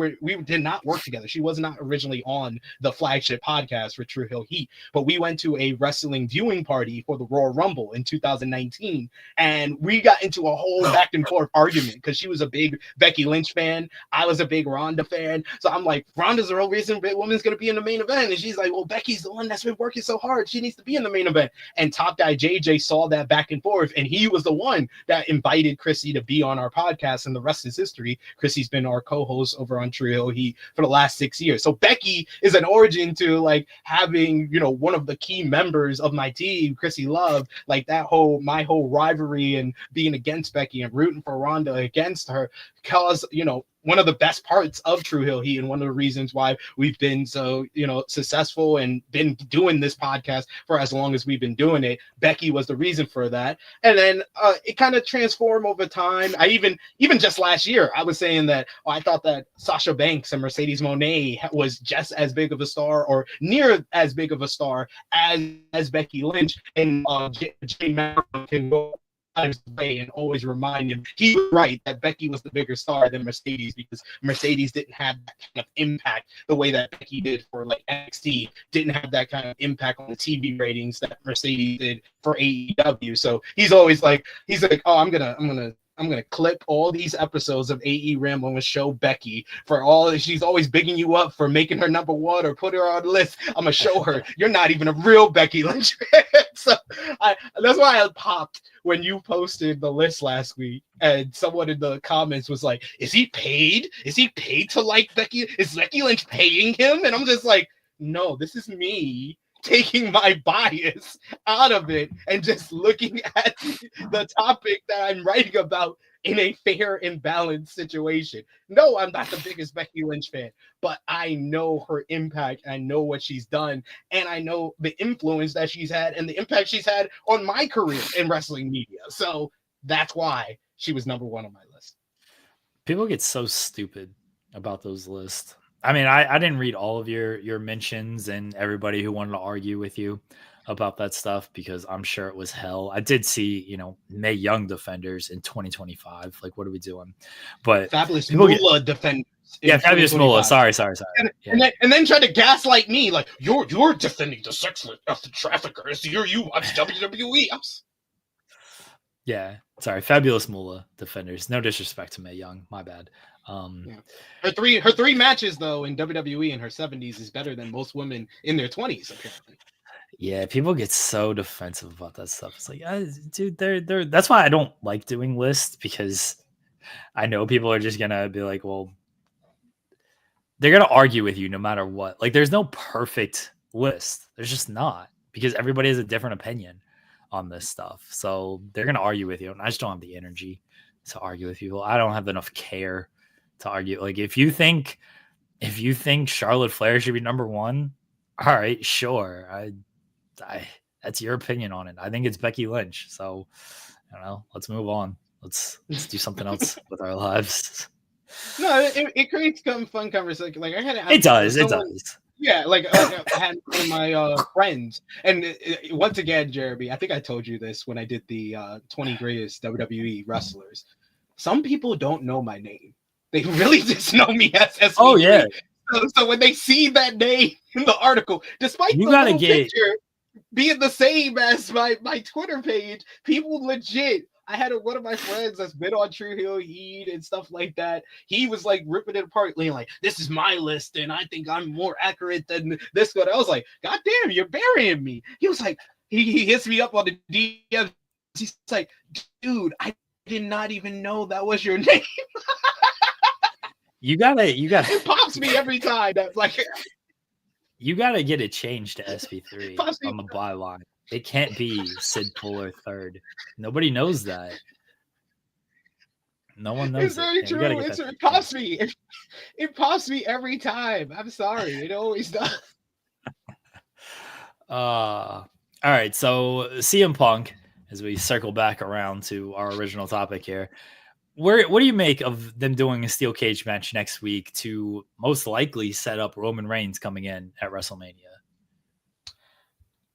did not work together. She was not originally on the flagship podcast for True Hill Heat, but we went to a wrestling viewing party for the Royal Rumble in 2019, and we got into a whole back and forth argument because she was a big Becky Lynch fan, I was a big Ronda fan. So I'm like, Ronda's the real reason women's going to be in the main event, and she's like, well, Becky's the one that's been working so hard. She needs to be in the main event. And Top Guy JJ saw that back and forth, and he was the one that invited Chrissy to be on our podcast, and the rest is history. Chrissy's been our co-host over on True Hill Heat for the last 6 years. So Becky is an origin to like having, one of the key members of my team, Chrissy Love, like my whole rivalry and being against Becky and rooting for Ronda against her, because, one of the best parts of True Hill Heat, and one of the reasons why we've been so, successful and been doing this podcast for as long as we've been doing it. Becky was the reason for that. And then it kind of transformed over time. I even just last year, I was saying that I thought that Sasha Banks and Mercedes Moné was just as big of a star, or near as big of a star as Becky Lynch. And Jay Maverick can go and always remind him he was right that Becky was the bigger star than Mercedes, because Mercedes didn't have that kind of impact the way that Becky did for like NXT, didn't have that kind of impact on the TV ratings that Mercedes did for AEW. So he's like, oh, I'm gonna clip all these episodes of AE Ramble and show Becky for all. She's always bigging you up for making her number one or put her on the list. I'm gonna show her you're not even a real Becky Lynch. So that's why I popped when you posted the list last week, and someone in the comments was like, "Is he paid? Is he paid to like Becky? Is Becky Lynch paying him?" And I'm just like, no, this is me taking my bias out of it and just looking at the topic that I'm writing about in a fair and balanced situation. No, I'm not the biggest Becky Lynch fan, but I know her impact. I know what she's done, and I know the influence that she's had and the impact she's had on my career in wrestling media. So that's why she was number one on my list. People get so stupid about those lists. I mean, I didn't read all of your mentions and everybody who wanted to argue with you. about that stuff because I'm sure it was hell. I did see, Mae Young defenders in 2025. Like, what are we doing? But Fabulous people get, Moolah defenders in yeah, Fabulous Moolah. 2025. Sorry. And, Yeah. and then try to gaslight me like you're defending the sex of the traffickers. You watch WWE. Yeah, sorry, Fabulous Moolah defenders. No disrespect to Mae Young, my bad. Her three matches though in WWE in her 70s is better than most women in their 20s apparently. Yeah, people get so defensive about that stuff. It's like, dude, they're. That's why I don't like doing lists because I know people are just gonna be like, well, they're gonna argue with you no matter what. Like, there's no perfect list. There's just not because everybody has a different opinion on this stuff. So they're gonna argue with you, and I just don't have the energy to argue with people. I don't have enough care to argue. Like, if you think Charlotte Flair should be number one, all right, sure. I that's your opinion on it. I think it's Becky Lynch. So I don't know. Let's move on. Let's do something else with our lives. No, it creates some fun conversation. Like I had it does. Yeah, like I had one of my friends, and once again, Jeremy, I think I told you this when I did the 20 greatest WWE wrestlers. Some people don't know my name; they really just know me as SB3. Oh yeah. So when they see that name in the article, despite you the gotta little get picture being the same as my Twitter page, people legit. I had one of my friends that's been on True Heel Heat and stuff like that. He was like ripping it apart, like, this is my list, and I think I'm more accurate than this one. I was like, God damn, you're burying me. He was like, he hits me up on the DM. He's like, dude, I did not even know that was your name. You gotta it pops me every time. That's like you gotta get it changed to SB3 on the byline. It can't be Sid Fuller third. Nobody knows that. No one knows. It's very true. It pops me. It pops me every time. I'm sorry. It always does. All right. So CM Punk, as we circle back around to our original topic here, what do you make of them doing a steel cage match next week to most likely set up Roman Reigns coming in at WrestleMania?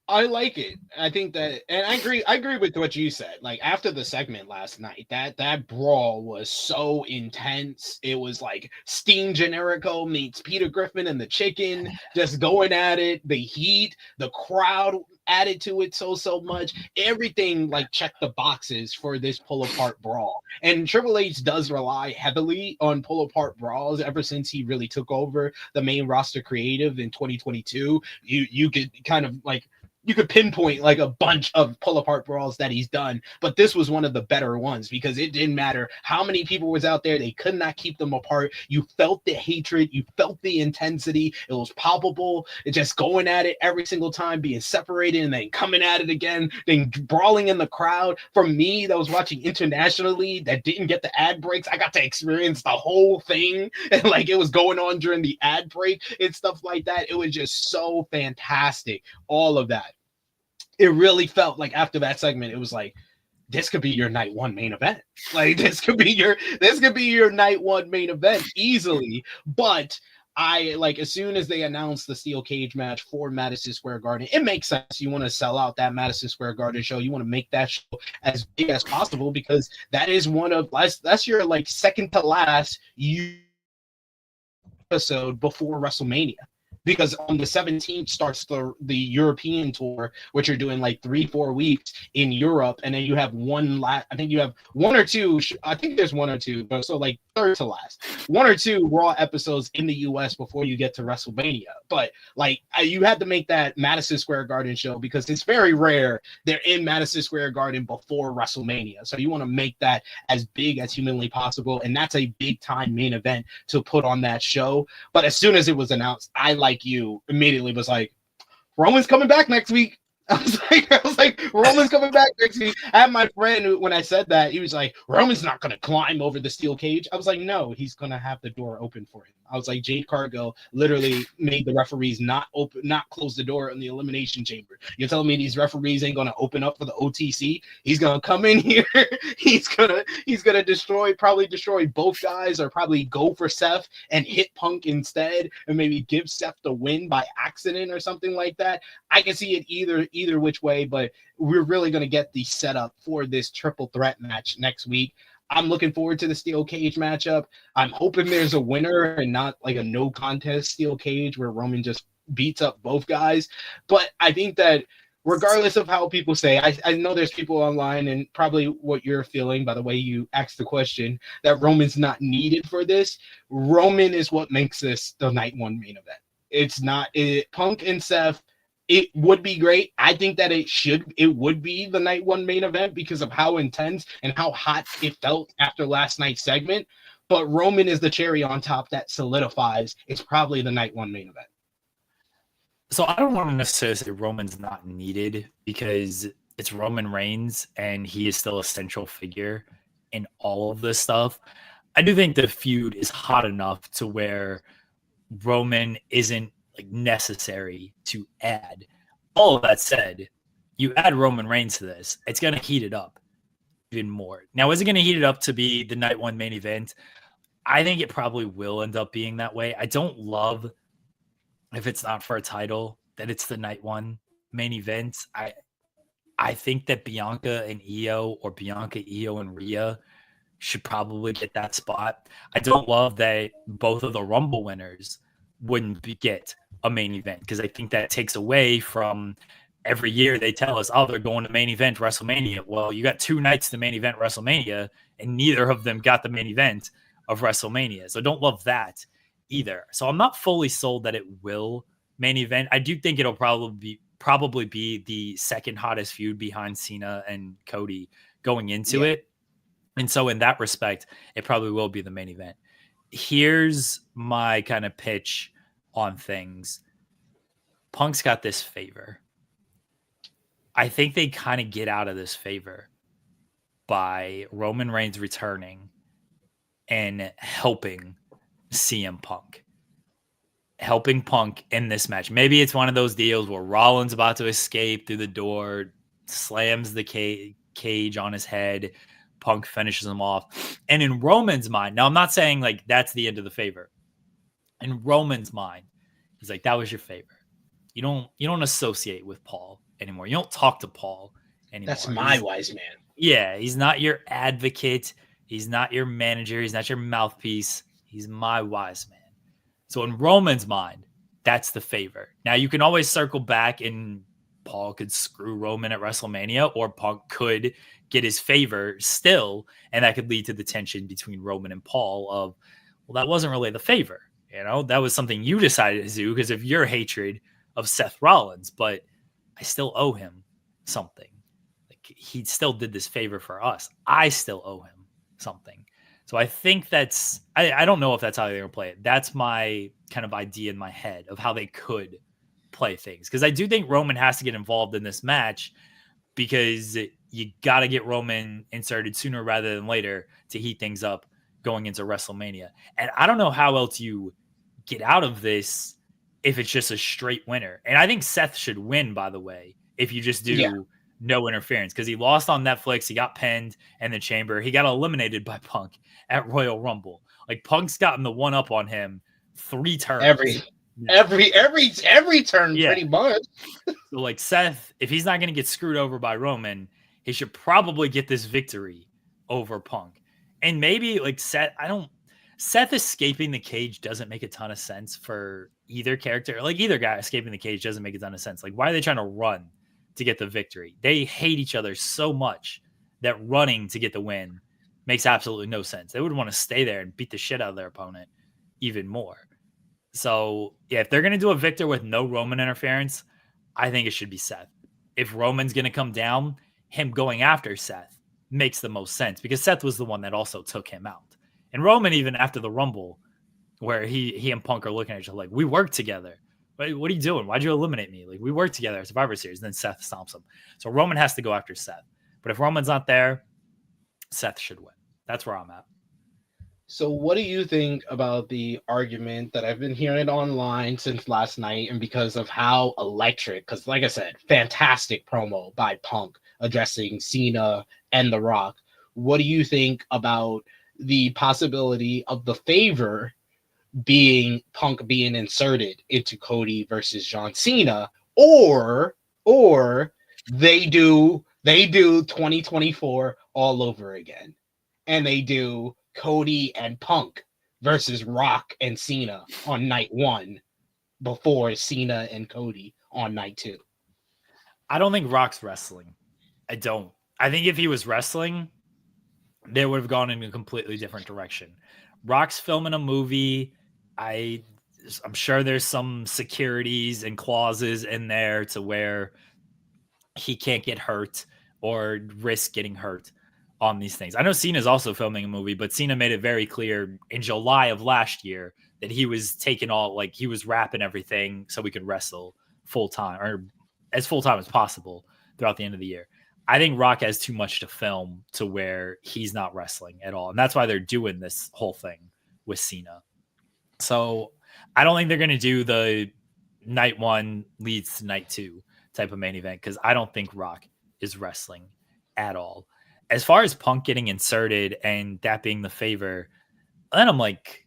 I like it. I think that, and I agree with what you said. Like after the segment last night, that brawl was so intense. It was like Steen Generico meets Peter Griffin and the Chicken, just going at it. The heat, the crowd added to it so much. Everything like checked the boxes for this pull apart brawl. And Triple H does rely heavily on pull apart brawls ever since he really took over the main roster creative in 2022. You could kind of like. You could pinpoint like a bunch of pull apart brawls that he's done, but this was one of the better ones because it didn't matter how many people was out there. They could not keep them apart. You felt the hatred. You felt the intensity. It was palpable. It just going at it every single time, being separated and then coming at it again, then brawling in the crowd. For me, that was watching internationally that didn't get the ad breaks. I got to experience the whole thing. And like it was going on during the ad break and stuff like that. It was just so fantastic. All of that. It really felt like after that segment, it was like, this could be your night one main event. Like this could be your night one main event easily. But I like as soon as they announced the steel cage match for Madison Square Garden, it makes sense. You want to sell out that Madison Square Garden show. You want to make that show as big as possible because that is that's your like second to last episode before WrestleMania. Because on the 17th starts the European tour, which are doing like 3-4 weeks in Europe, and then you have I think you have one or two. I think there's one or two, but so like third to last, one or two Raw episodes in the US before you get to WrestleMania. But like you had to make that Madison Square Garden show because it's very rare they're in Madison Square Garden before WrestleMania. So you want to make that as big as humanly possible, and that's a big time main event to put on that show. But as soon as it was announced, I you immediately was like, Roman's coming back next week. I was like, Roman's coming back next week. I had my friend when I said that, he was like, Roman's not gonna climb over the steel cage. I was like, no, he's gonna have the door open for him. I was like, Jade Cargill literally made the referees not close the door in the elimination chamber. You're telling me these referees ain't gonna open up for the OTC? He's gonna come in here. he's gonna probably destroy both guys, or probably go for Seth and hit Punk instead, and maybe give Seth the win by accident or something like that. I can see it either which way, but we're really going to get the setup for this triple threat match next week. I'm looking forward to the steel cage matchup. I'm hoping there's a winner and not like a no contest steel cage where Roman just beats up both guys. But I think that regardless of how people say, I know there's people online and probably what you're feeling by the way you asked the question, that Roman's not needed for this. Roman is what makes this the night one main event. It's not Punk and Seth. It would be great. I think that it would be the night one main event because of how intense and how hot it felt after last night's segment. But Roman is the cherry on top that solidifies it's probably the night one main event. So I don't want to necessarily say Roman's not needed because it's Roman Reigns and he is still a central figure in all of this stuff. I do think the feud is hot enough to where Roman isn't like necessary to add. All of that said, you add Roman Reigns to this, it's going to heat it up even more. Now, is it going to heat it up to be the night one main event? I think it probably will end up being that way. I don't love, if it's not for a title, that it's the night one main event. I think that Bianca and Io or Bianca, Io, and Rhea should probably get that spot. I don't love that both of the Rumble winners wouldn't get a main event because I think that takes away from every year they tell us, oh, they're going to main event WrestleMania. Well, you got 2 nights to main event WrestleMania, and neither of them got the main event of WrestleMania. So don't love that either. So I'm not fully sold that it will main event. I do think it'll probably be the second hottest feud behind Cena and Cody going into it. And so in that respect, it probably will be the main event. Here's my kind of pitch on things. Punk's got this favor. I think they kind of get out of this favor by Roman Reigns returning and helping CM Punk. Helping Punk in this match. Maybe it's one of those deals where Rollins about to escape through the door, slams the cage on his head, Punk finishes him off. And in Roman's mind, now I'm not saying like that's the end of the favor. In Roman's mind, he's like, that was your favor. You don't associate with Paul anymore. You don't talk to Paul anymore. That's my wise man. Yeah, he's not your advocate. He's not your manager. He's not your mouthpiece. He's my wise man. So in Roman's mind, that's the favor. Now you can always circle back and Paul could screw Roman at WrestleMania, or Punk could get his favor still, and that could lead to the tension between Roman and Paul of, well, that wasn't really the favor. You know, that was something you decided to do because of your hatred of Seth Rollins, but I still owe him something. Like, he still did this favor for us. I still owe him something. So I think that's, I don't know if that's how they're going to play it. That's my kind of idea in my head of how they could play things. Because I do think Roman has to get involved in this match because you got to get Roman inserted sooner rather than later to heat things up going into WrestleMania. And I don't know how else you get out of this if it's just a straight winner. And I think Seth should win, by the way, if you just do no interference, because he lost on Netflix. He got pinned in the chamber. He got eliminated by Punk at Royal Rumble. Like, Punk's gotten the one up on him 3 turns. Every turn, pretty much. So, like, Seth, if he's not going to get screwed over by Roman, he should probably get this victory over Punk. And maybe, like, Seth escaping the cage doesn't make a ton of sense for either character. Like, either guy escaping the cage doesn't make a ton of sense. Like, why are they trying to run to get the victory? They hate each other so much that running to get the win makes absolutely no sense. They would want to stay there and beat the shit out of their opponent even more. So, yeah, if they're going to do a victor with no Roman interference, I think it should be Seth. If Roman's going to come down, him going after Seth makes the most sense because Seth was the one that also took him out. And Roman, even after the Rumble, where he and Punk are looking at each other like, we worked together. What are you doing? Why'd you eliminate me? Like, we worked together at Survivor Series. And then Seth stomps him. So Roman has to go after Seth. But if Roman's not there, Seth should win. That's where I'm at. So what do you think about the argument that I've been hearing online since last night, and because of how electric, because like I said, fantastic promo by Punk addressing Cena and The Rock. What do you think about the possibility of the favor being Punk being inserted into Cody versus John Cena, or they do 2024 all over again, and they do Cody and Punk versus Rock and Cena on night 1 before Cena and Cody on night 2. I don't think Rock's wrestling. I don't. I think if he was wrestling, they would have gone in a completely different direction. Rock's filming a movie. I'm sure there's some securities and clauses in there to where he can't get hurt or risk getting hurt on these things. I know Cena's also filming a movie, but Cena made it very clear in July of last year that he was taking he was wrapping everything so we could wrestle full time, or as full time as possible throughout the end of the year. I think Rock has too much to film to where he's not wrestling at all. And that's why they're doing this whole thing with Cena. So I don't think they're going to do the night 1 leads to night 2 type of main event, because I don't think Rock is wrestling at all. As far as Punk getting inserted and that being the favor, then I'm like,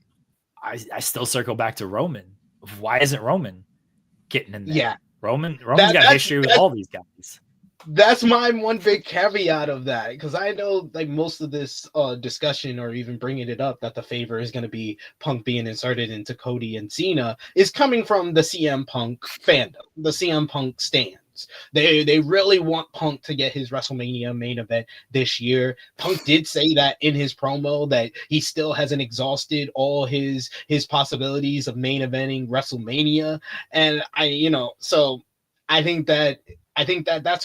I still circle back to Roman. Why isn't Roman getting in there? Yeah. Roman's got history with all these guys. That's my one big caveat of that, because I know like most of this discussion, or even bringing it up that the favor is going to be Punk being inserted into Cody and Cena, is coming from the CM Punk fandom, the CM Punk stands. They really want Punk to get his WrestleMania main event this year. Punk did say that in his promo that he still hasn't exhausted all his possibilities of main eventing WrestleMania, and so I think that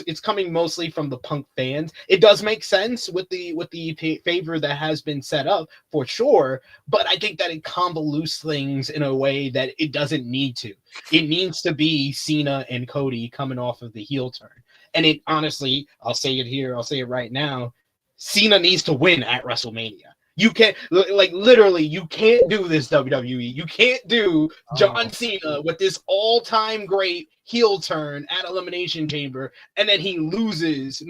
it's coming mostly from the Punk fans. It does make sense with the favor that has been set up for sure, but I think that it convolutes things in a way that it doesn't need to. It needs to be Cena and Cody coming off of the heel turn. And it honestly, I'll say it here, I'll say it right now, Cena needs to win at WrestleMania. You can't, literally, you can't do this, WWE. You can't do John Cena with this all-time great heel turn at Elimination Chamber, and then he loses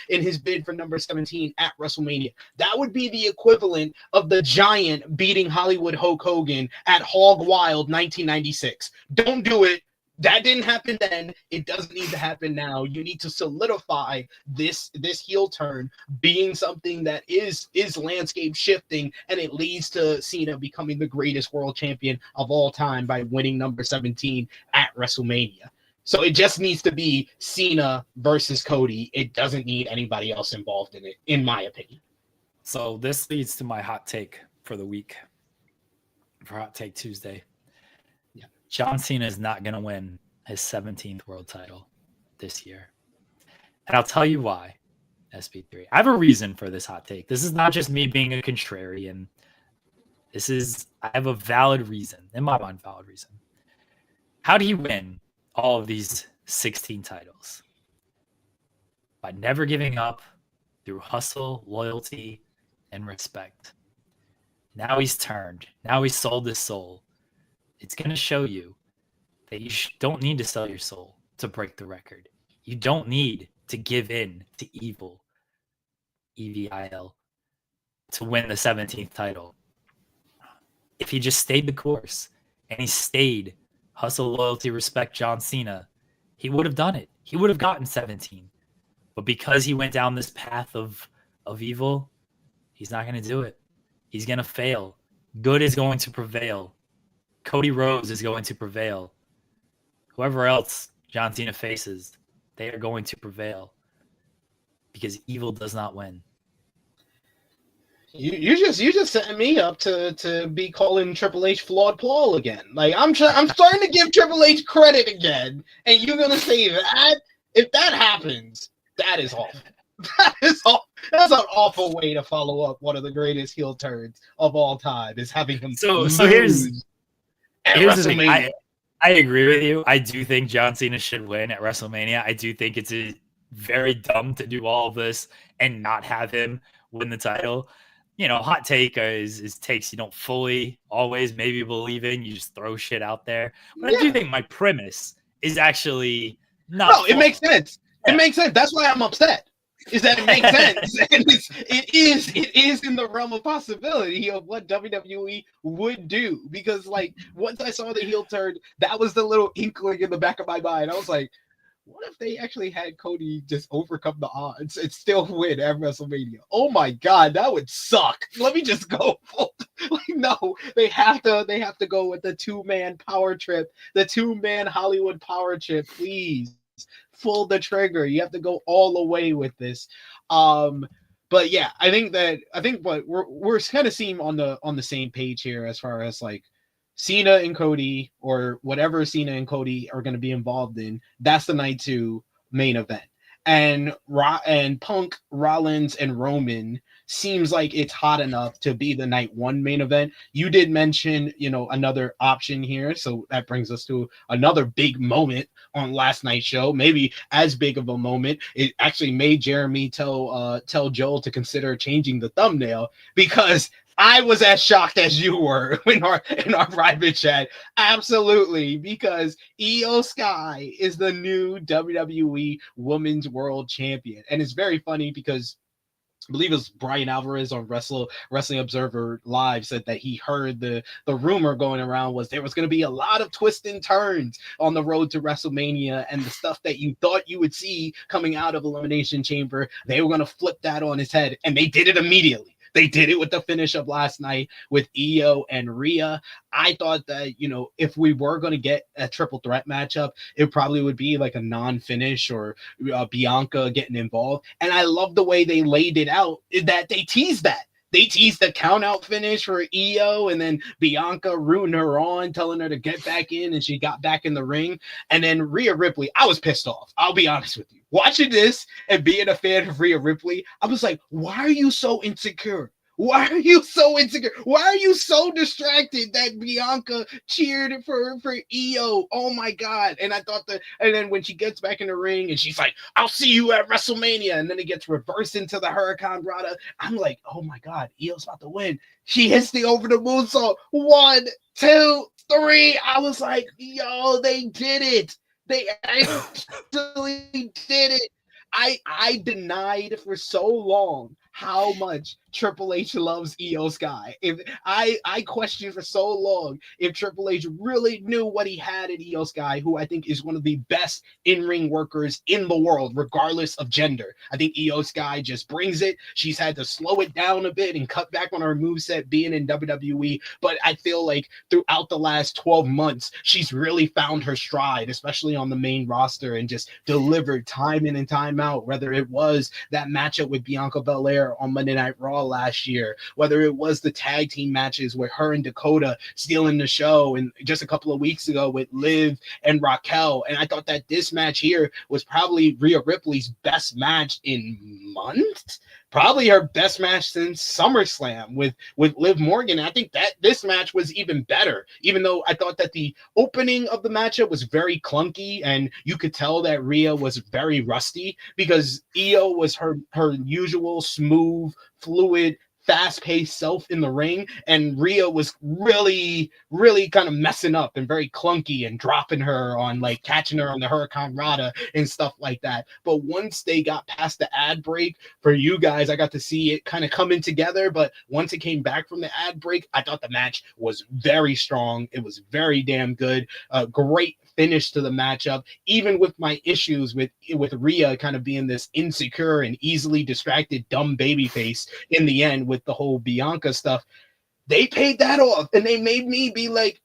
in his bid for number 17 at WrestleMania. That would be the equivalent of the Giant beating Hollywood Hulk Hogan at Hog Wild 1996. Don't do it. That didn't happen then. It doesn't need to happen now. You need to solidify this heel turn being something that is landscape shifting, and it leads to Cena becoming the greatest world champion of all time by winning number 17 at WrestleMania. So it just needs to be Cena versus Cody. It doesn't need anybody else involved in it, in my opinion. So this leads to my hot take for the week, for Hot Take Tuesday. John Cena is not going to win his 17th world title this year. And I'll tell you why, SP3. I have a reason for this hot take. This is not just me being a contrarian. I have a valid reason, in my mind, valid reason. How do you win all of these 16 titles? By never giving up through hustle, loyalty, and respect. Now he's turned. Now he's sold his soul. It's going to show you that you don't need to sell your soul to break the record. You don't need to give in to evil, EVIL, to win the 17th title. If he just stayed the course and he stayed hustle, loyalty, respect John Cena, he would have done it. He would have gotten 17. But because he went down this path of evil, he's not going to do it. He's going to fail. Good is going to prevail. Cody Rhodes is going to prevail. Whoever else John Cena faces, they are going to prevail because evil does not win. You just setting me up to be calling Triple H flawed Paul again. Like I'm starting to give Triple H credit again, and you're gonna say that? If that happens, that is awful. That's an awful way to follow up one of the greatest heel turns of all time. Is having him so here's the thing. I agree with you. I do think John Cena should win at WrestleMania. I do think it's very dumb to do all of this and not have him win the title. Hot take is takes you don't fully always maybe believe in. You just throw shit out there. But I do think my premise is actually not. No, it makes sense. It makes sense. That's why I'm upset. is that it makes sense. And it is in the realm of possibility of what WWE would do. Because like once I saw the heel turn, that was the little inkling in the back of my mind. I was like, what if they actually had Cody just overcome the odds and still win at WrestleMania? Oh my god, that would suck. Let me just go. Like, no, they have to go with the two-man power trip, the two-man Hollywood power trip. Please pull the trigger. You have to go all the way with this. But yeah, I think what we're kind of seeing on the same page here as far as like Cena and Cody, or whatever Cena and Cody are going to be involved in. That's the night 2 main event. And Punk, Rollins, and Roman seems like it's hot enough to be the night 1 main event. You did mention, another option here, so that brings us to another big moment on last night's show. Maybe as big of a moment. It actually made Jeremy tell Joel to consider changing the thumbnail, because I was as shocked as you were in our private chat. Absolutely, because IYO SKY is the new WWE Women's World Champion. And it's very funny because I believe it was Brian Alvarez on Wrestling Observer Live said that he heard the rumor going around was there was going to be a lot of twists and turns on the road to WrestleMania, and the stuff that you thought you would see coming out of Elimination Chamber, they were going to flip that on his head, and they did it immediately. They did it with the finish of last night with IYO and Rhea. I thought that, if we were going to get a triple threat matchup, it probably would be like a non-finish or Bianca getting involved. And I love the way they laid it out, that they teased that. They teased the count-out finish for IYO, and then Bianca rooting her on, telling her to get back in, and she got back in the ring. And then Rhea Ripley, I was pissed off. I'll be honest with you. Watching this and being a fan of Rhea Ripley, I was like, why are you so insecure? Why are you so insecure? Why are you so distracted that Bianca cheered for IYO? Oh my God. And I thought and then when she gets back in the ring and she's like, I'll see you at WrestleMania. And then it gets reversed into the Hurricane Rana. I'm like, oh my God, IYO's about to win. She hits the over the moonsault. 1, 2, 3. I was like, yo, they did it. They actually did it. I denied for so long how much Triple H loves IYO SKY. If I questioned for so long if Triple H really knew what he had in IYO SKY, who I think is one of the best in-ring workers in the world, regardless of gender. I think IYO SKY just brings it. She's had to slow it down a bit and cut back on her moveset being in WWE, but I feel like throughout the last 12 months, she's really found her stride, especially on the main roster, and just delivered time in and time out, whether it was that matchup with Bianca Belair on Monday Night Raw last year, whether it was the tag team matches with her and Dakota stealing the show, and just a couple of weeks ago with Liv and Raquel. And I thought that this match here was probably Rhea Ripley's best match in months, probably her best match since SummerSlam with Liv Morgan. I think that this match was even better, even though I thought that the opening of the matchup was very clunky, and you could tell that Rhea was very rusty because IYO was her usual smooth, fluid, fast-paced self in the ring, and Rhea was really kind of messing up and very clunky and dropping her on, like, catching her on the Hurricane Rana and stuff like that. But once they got past the ad break, for you guys, I got to see it kind of coming together. But once it came back from the ad break, I thought the match was very strong. It was very damn good. Great finish to the matchup, even with my issues with Rhea kind of being this insecure and easily distracted dumb babyface in the end with the whole Bianca stuff. They paid that off, and they made me be like,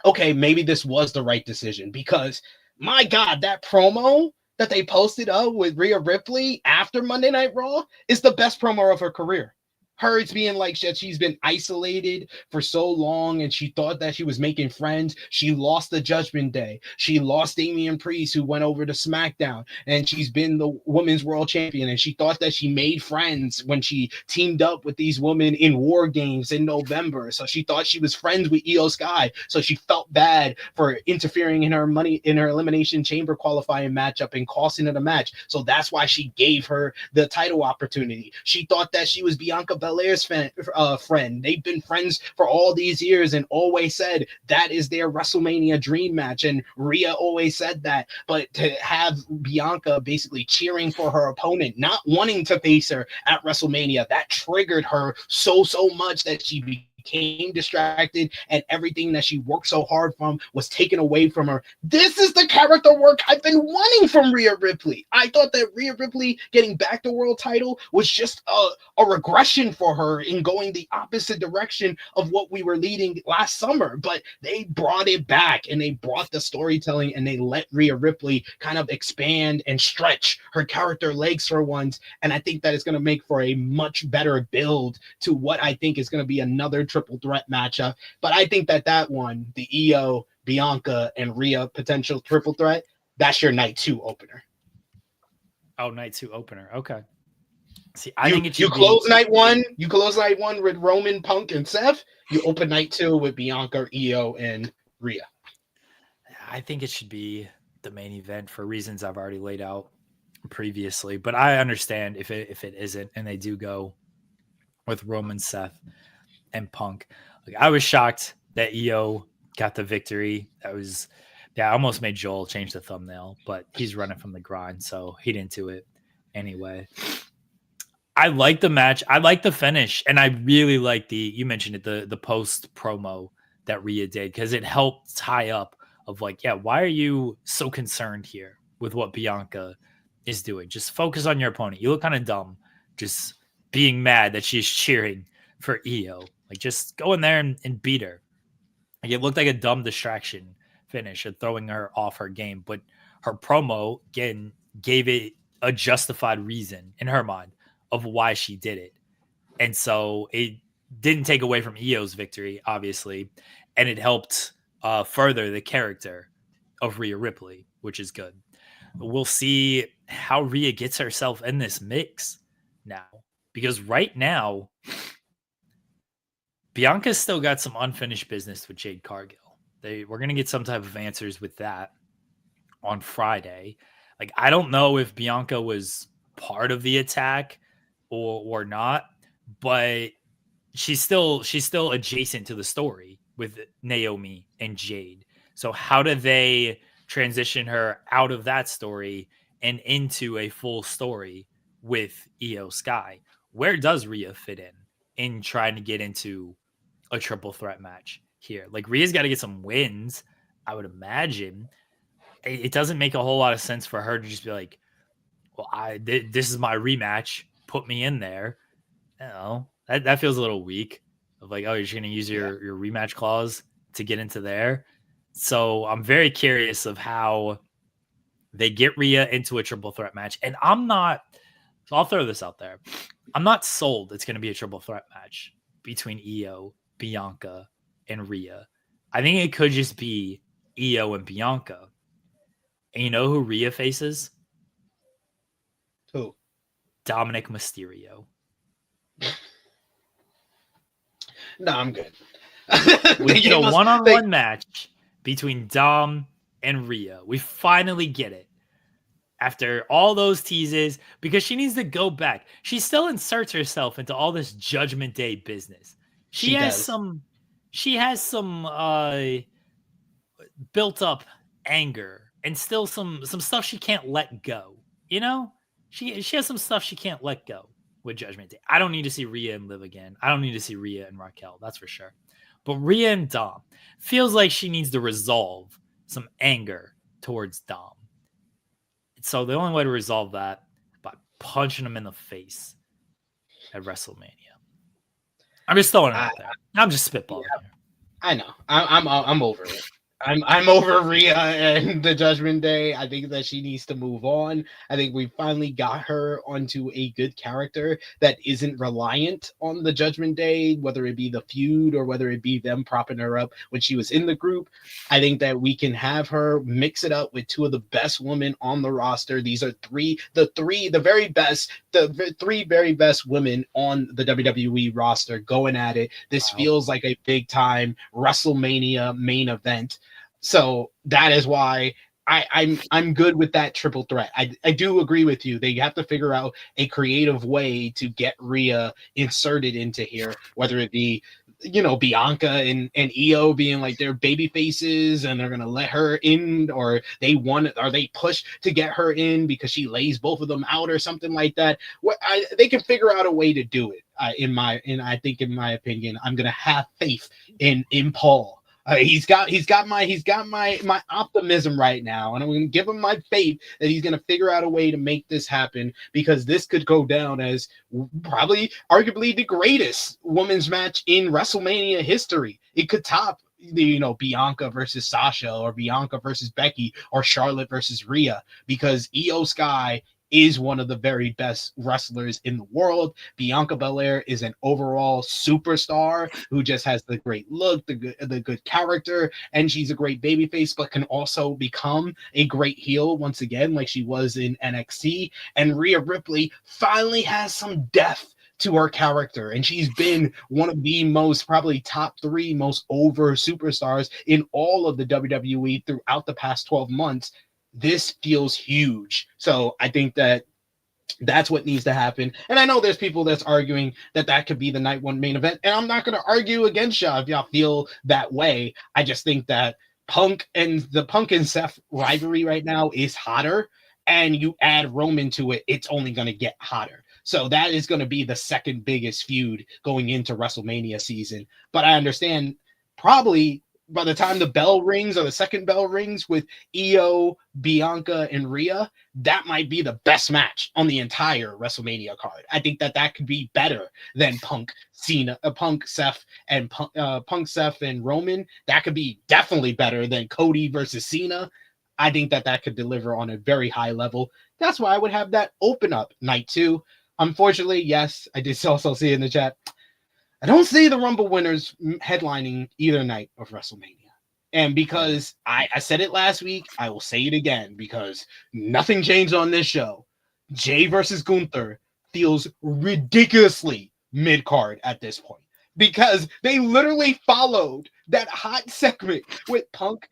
okay, maybe this was the right decision, because my God, that promo that they posted up with Rhea Ripley after Monday Night Raw is the best promo of her career. Her, it's being like that she's been isolated for so long, and she thought that she was making friends. She lost the Judgment Day. She lost Damian Priest, who went over to SmackDown, and she's been the Women's World Champion, and she thought that she made friends when she teamed up with these women in War Games in November. So she thought she was friends with IYO SKY, so she felt bad for interfering in her Elimination Chamber qualifying matchup and costing her the match. So that's why she gave her the title opportunity. She thought that she was Bianca Belair's friend. They've been friends for all these years and always said that is their WrestleMania dream match. And Rhea always said that. But to have Bianca basically cheering for her opponent, not wanting to face her at WrestleMania, that triggered her so much that she became distracted, and everything that she worked so hard from was taken away from her. This is the character work I've been wanting from Rhea Ripley. I thought that Rhea Ripley getting back the world title was just a regression for her in going the opposite direction of what we were leading last summer, but they brought it back, and they brought the storytelling, and they let Rhea Ripley kind of expand and stretch her character legs for once, and I think that is going to make for a much better build to what I think is going to be another triple threat matchup. But I think that one, the IYO, Bianca, and Rhea potential triple threat, that's your night 2 opener. Oh, night 2 opener. Okay. See, I think you close night 1. You close night 1 with Roman, Punk, and Seth. You open night 2 with Bianca, IYO, and Rhea. I think it should be the main event for reasons I've already laid out previously. But I understand if it isn't, and they do go with Roman, Seth, and Punk. Like, I was shocked that IYO got the victory. I almost made Joel change the thumbnail, but he's running from the grind, so he didn't do it anyway. I like the match. I like the finish, and I really like you mentioned it, the post promo that Rhea did, because it helped tie up of like, yeah, why are you so concerned here with what Bianca is doing? Just focus on your opponent. You look kind of dumb just being mad that she's cheering for IYO. Like, just go in there and beat her. Like, it looked like a dumb distraction finish and throwing her off her game. But her promo, again, gave it a justified reason in her mind of why she did it. And so it didn't take away from IYO's victory, obviously. And it helped further the character of Rhea Ripley, which is good. We'll see how Rhea gets herself in this mix now. Because right now, Bianca's still got some unfinished business with Jade Cargill. We're going to get some type of answers with that on Friday. Like, I don't know if Bianca was part of the attack or not, but she's still adjacent to the story with Naomi and Jade. So how do they transition her out of that story and into a full story with IYO SKY? Where does Rhea fit in trying to get into a triple threat match here? Like, Rhea's got to get some wins, I would imagine. It doesn't make a whole lot of sense for her to just be like, well, this is my rematch, put me in there. You know, that feels a little weak. Of like, oh, you're just going to use your rematch clause to get into there. So I'm very curious of how they get Rhea into a triple threat match. And so I'll throw this out there. I'm not sold it's going to be a triple threat match between IYO, Bianca, and Rhea. I think it could just be IYO and Bianca. And you know who Rhea faces? Who? Dominic Mysterio. No, I'm good. We get a one-on-one match between Dom and Rhea. We finally get it. After all those teases, because she needs to go back. She still inserts herself into all this Judgment Day business. She has some built up anger and still some stuff she can't let go. You know? She has some stuff she can't let go with Judgment Day. I don't need to see Rhea and Liv again. I don't need to see Rhea and Raquel, that's for sure. But Rhea and Dom feels like she needs to resolve some anger towards Dom. So the only way to resolve that by punching him in the face at WrestleMania. I'm just throwing it out there. I'm just spitballing here. I know. I'm over it. I'm over Rhea and the Judgment Day. I think that she needs to move on. I think we finally got her onto a good character that isn't reliant on the Judgment Day, whether it be the feud or whether it be them propping her up when she was in the group. I think that we can have her mix it up with two of the best women on the roster. These are the three very best women on the WWE roster going at it. This feels like a big time WrestleMania main event. So that is why I'm good with that triple threat. I do agree with you. They have to figure out a creative way to get Rhea inserted into here, whether it be Bianca and Io being like their baby faces and they're gonna let her in, or they push to get her in because she lays both of them out or something like that. They can figure out a way to do it. I think in my opinion, I'm gonna have faith in Paul. He's got my optimism right now, and I'm going to give him my faith that he's going to figure out a way to make this happen, because this could go down as probably arguably the greatest women's match in WrestleMania history. It could top Bianca versus Sasha, or Bianca versus Becky, or Charlotte versus Rhea, because IYO SKY is one of the very best wrestlers in the world. Bianca Belair is an overall superstar who just has the great look, the good character, and she's a great babyface, but can also become a great heel once again, like she was in NXT. And Rhea Ripley finally has some depth to her character, and she's been one of the most, probably top 3 most over superstars in all of the WWE throughout the past 12 months. This feels huge. So I think that's what needs to happen. And I know there's people that's arguing that could be the night 1 main event, and I'm not going to argue against y'all if y'all feel that way. I just think that Punk and Seth rivalry right now is hotter, and you add Roman to it, it's only going to get hotter. So that is going to be the second biggest feud going into WrestleMania season. But I understand probably by the time the bell rings, or the second bell rings, with Io, Bianca, and Rhea, that might be the best match on the entire WrestleMania card. I think that could be better than Punk, Seth, and Roman. That could be definitely better than Cody versus Cena. I think that could deliver on a very high level. That's why I would have that open up night 2. Unfortunately, yes, I did also see in the chat, I don't see the Rumble winners headlining either night of WrestleMania. And because I said it last week, I will say it again, because nothing changed on this show. Jay versus Gunther feels ridiculously mid-card at this point, because they literally followed that hot segment with Punk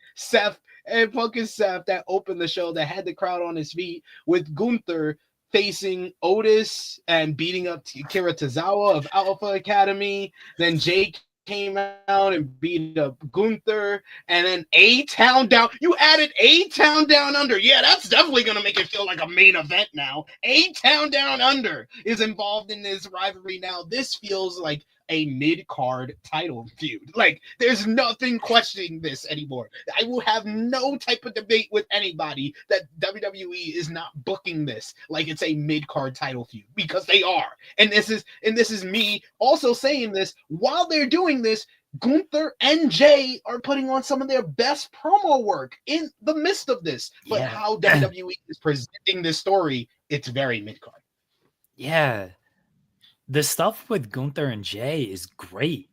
and Seth that opened the show, that had the crowd on his feet, with Gunther facing Otis and beating up Kira Tozawa of Alpha Academy. Then Jake came out and beat up Gunther, and then A-Town Down. You added A-Town Down Under. Yeah, that's definitely going to make it feel like a main event now. A-Town Down Under is involved in this rivalry now. This feels like a mid-card title feud. Like, there's nothing questioning this anymore. I will have no type of debate with anybody that WWE is not booking this like it's a mid-card title feud, because they are. And this is me also saying this while they're doing this. Gunther and Jay are putting on some of their best promo work in the midst of this. But how WWE is presenting this story, it's very mid-card. Yeah. The stuff with Gunther and Jay is great.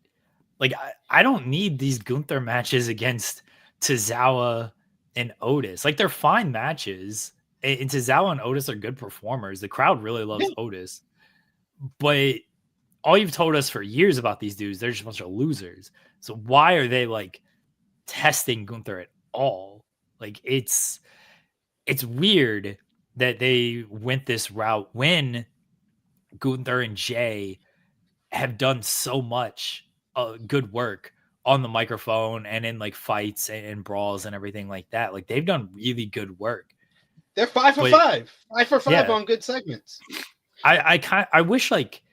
Like, I don't need these Gunther matches against Tozawa and Otis. Like, they're fine matches. And Tozawa and Otis are good performers. The crowd really loves Otis. But all you've told us for years about these dudes, they're just a bunch of losers. So why are they, like, testing Gunther at all? Like, it's weird that they went this route when Gunther and Jay have done so much good work on the microphone and in like fights and brawls and everything like that. Like, they've done really good work. They're 5 for 5 on good segments. I wish, like,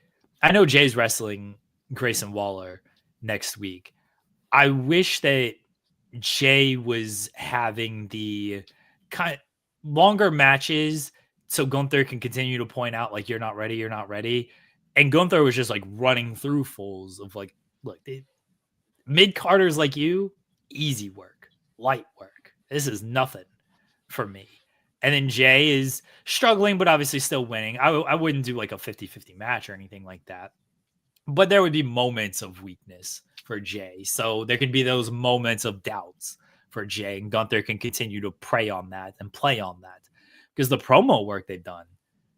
I know Jay's wrestling Grayson Waller next week. I wish that Jay was having the kind of longer matches so Gunther can continue to point out, like, you're not ready. And Gunther was just like running through fools of like, look, mid-carders like you, easy work, light work. This is nothing for me. And then Jay is struggling, but obviously still winning. I wouldn't do like a 50-50 match or anything like that. But there would be moments of weakness for Jay. So there could be those moments of doubts for Jay. And Gunther can continue to prey on that and play on that. Because the promo work they've done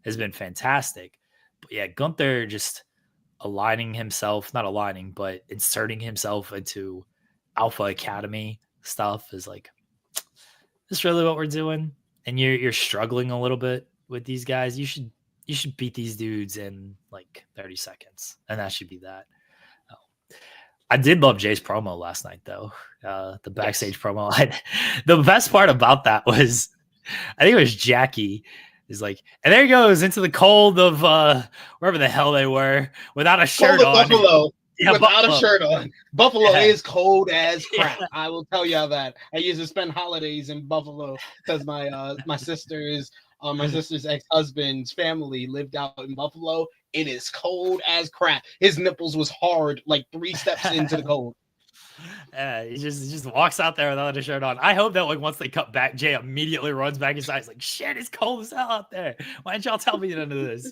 has been fantastic. But yeah, Gunther just inserting himself into Alpha Academy stuff is like, this really what we're doing, and you're struggling a little bit with these guys, you should beat these dudes in like 30 seconds, and that should be that. I did love Jay's promo last night, though. The backstage promo. The best part about that was, I think it was Jackie is like, and there he goes into the cold of wherever the hell they were without a shirt on. Buffalo. Yeah, without Buffalo. a shirt on. Buffalo is cold as crap. I will tell you that. I used to spend holidays in Buffalo because my sister's ex-husband's family lived out in Buffalo. It is cold as crap. His nipples was hard like 3 steps into the cold. Yeah, he just walks out there without a shirt on. I hope that like once they cut back, Jay immediately runs back inside. He's like, "Shit, it's cold as hell out there. Why didn't y'all tell me none of this?"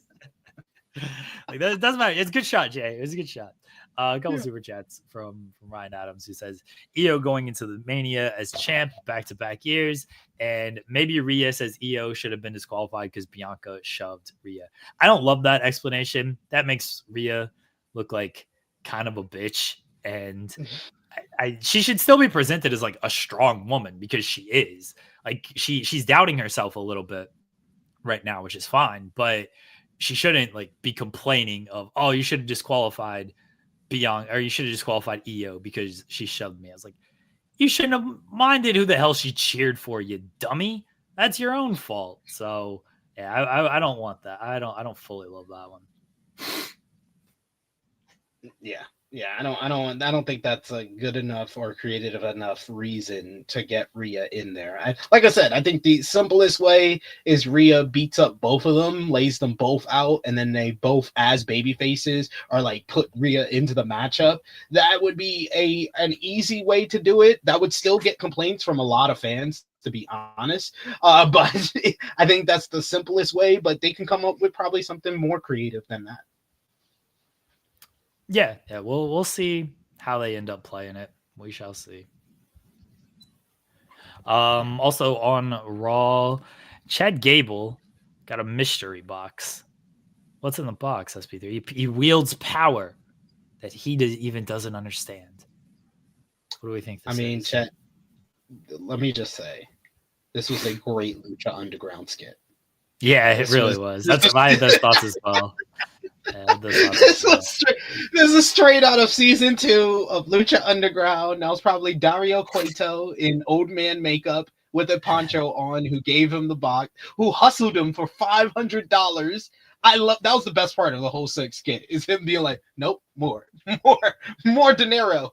Like that doesn't matter. It's a good shot, Jay. It was a good shot. A couple super chats from Ryan Adams, who says EO going into the Mania as champ back-to-back years, and maybe Rhea says EO should have been disqualified because Bianca shoved Rhea. I don't love that explanation. That makes Rhea look like kind of a bitch, and she should still be presented as like a strong woman because she is. Like she's doubting herself a little bit right now, which is fine, but she shouldn't like be complaining of, oh, you should have disqualified Bianca, or you should have disqualified EO because she shoved me. I was like, you shouldn't have minded who the hell she cheered for, you dummy. That's your own fault. So yeah, I don't want that. I don't fully love that one. Yeah, I don't think that's a good enough or creative enough reason to get Rhea in there. Like I said, I think the simplest way is Rhea beats up both of them, lays them both out, and then they both, as baby faces, are like put Rhea into the matchup. That would be an easy way to do it. That would still get complaints from a lot of fans, to be honest. But I think that's the simplest way, but they can come up with probably something more creative than that. Yeah, we'll see how they end up playing it. We shall see. Also on Raw, Chad Gable got a mystery box. What's in the box, SP3? He wields power that he doesn't understand. What do we think this is? Chad, let me just say, this was a great Lucha Underground skit. Yeah, it really was. That's my those thoughts as well. Yeah, this is straight out of season 2 of Lucha Underground. That was probably Dario Cueto in old man makeup with a poncho on, who gave him the box, who hustled him for $500. That was the best part of the whole sex skit, is him being like, nope, more dinero.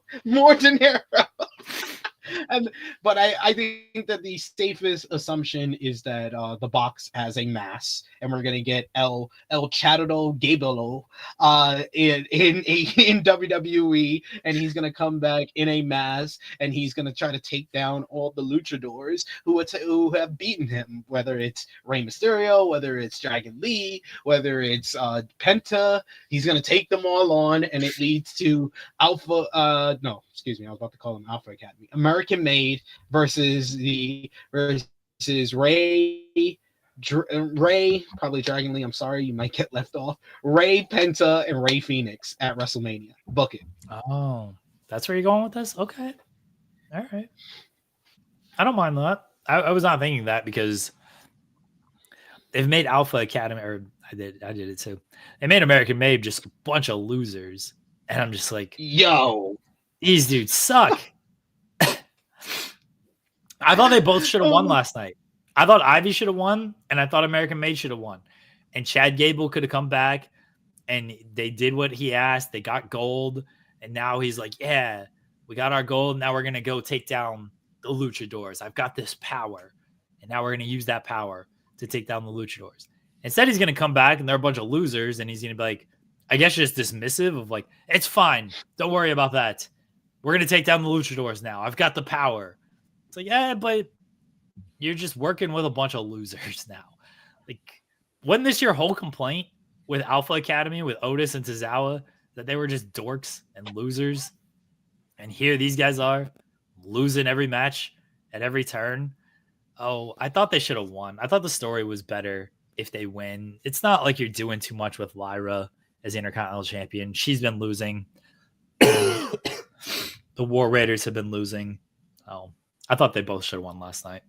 But I think that the safest assumption is that the box has a mask, and we're gonna get El Charro Gable in WWE, and he's gonna come back in a mask, and he's gonna try to take down all the luchadors who have beaten him, whether it's Rey Mysterio, whether it's Dragon Lee, whether it's Penta. He's gonna take them all on, and it leads to Alpha. Excuse me, I was about to call him Alpha Academy. American Made versus Rey, probably Dragon Lee. I'm sorry, you might get left off. Rey, Penta, and Rey Fenix at WrestleMania. Book it. Oh, that's where you're going with this? Okay. All right. I don't mind that. I was not thinking that because they've made Alpha Academy, or I did it too. They made American Made just a bunch of losers. And I'm just like, yo, these dudes suck. I thought they both should have won last night. I thought Ivy should have won, and I thought American Made should have won. And Chad Gable could have come back, and they did what he asked. They got gold, and now he's like, yeah, we got our gold. Now we're going to go take down the luchadors. I've got this power, and now we're going to use that power to take down the luchadors. Instead, he's going to come back, and they're a bunch of losers, and he's going to be like, I guess just dismissive of like, it's fine. Don't worry about that. We're going to take down the luchadors now. I've got the power. It's like, yeah, but you're just working with a bunch of losers now. Like, wasn't this your whole complaint with Alpha Academy, with Otis and Tozawa, that they were just dorks and losers? And here these guys are losing every match at every turn. Oh, I thought they should have won. I thought the story was better if they win. It's not like you're doing too much with Lyra as Intercontinental Champion. She's been losing. The War Raiders have been losing. Oh, I thought they both should have won last night.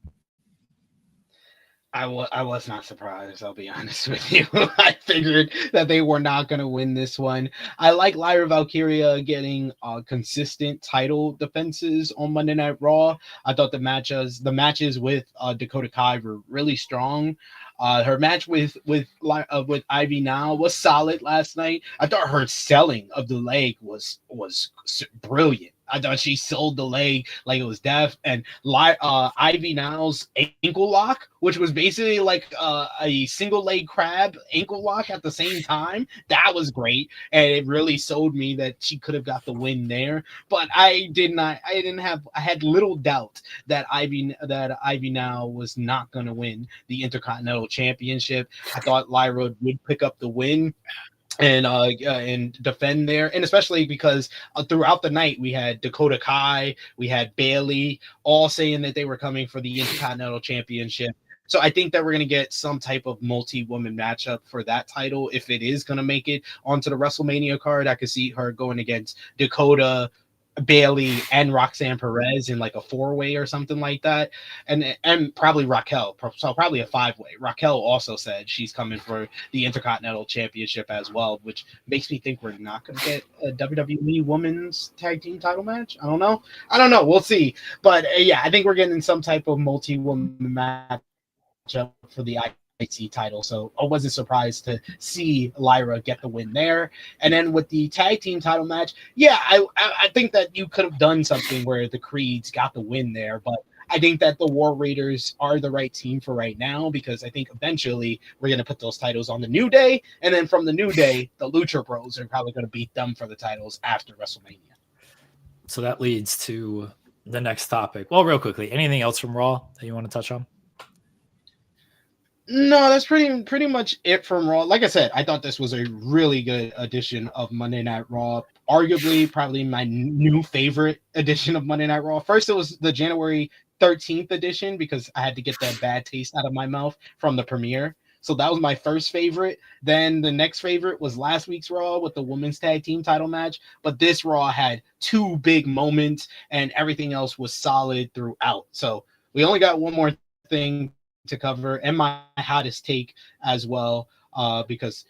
I was not surprised, I'll be honest with you. I figured that they were not going to win this one. I like Lyra Valkyria getting consistent title defenses on Monday Night Raw. I thought the matches with Dakota Kai were really strong. Her match with Ivy Now was solid last night. I thought her selling of the leg was brilliant. I thought she sold the leg like it was death, and Ivy Now's ankle lock, which was basically like a single leg crab ankle lock at the same time, that was great, and it really sold me that she could have got the win there. But I had little doubt that Ivy Now was not going to win the Intercontinental Championship. I thought Lyra would pick up the win and defend there, and especially because throughout the night we had Dakota Kai, we had Bailey, all saying that they were coming for the Intercontinental Championship. So I think that we're going to get some type of multi-woman matchup for that title if it is going to make it onto the WrestleMania card. I could see her going against Dakota, Bailey, and Roxanne Perez in like a 4-way or something like that, and probably Raquel, so probably a 5-way. Raquel also said she's coming for the Intercontinental Championship as well, which makes me think we're not going to get a WWE Women's Tag Team title match. I don't know. We'll see. But yeah, I think we're getting some type of multi-woman matchup for the IC title, so I wasn't surprised to see Lyra get the win there. And then with the tag team title match, yeah, I think that you could have done something where the Creeds got the win there, but I think that the War Raiders are the right team for right now, because I think eventually we're going to put those titles on the New Day, and then from the New Day, the Lucha Bros are probably going to beat them for the titles after WrestleMania. So that leads to the next topic. Well, real quickly, anything else from Raw that you want to touch on? No, that's pretty much it from Raw. Like I said, I thought this was a really good edition of Monday Night Raw. Arguably, probably my new favorite edition of Monday Night Raw. First, it was the January 13th edition because I had to get that bad taste out of my mouth from the premiere. So that was my first favorite. Then the next favorite was last week's Raw with the women's tag team title match. But this Raw had 2 big moments and everything else was solid throughout. So we only got one more thing to cover, and my hottest take as well, because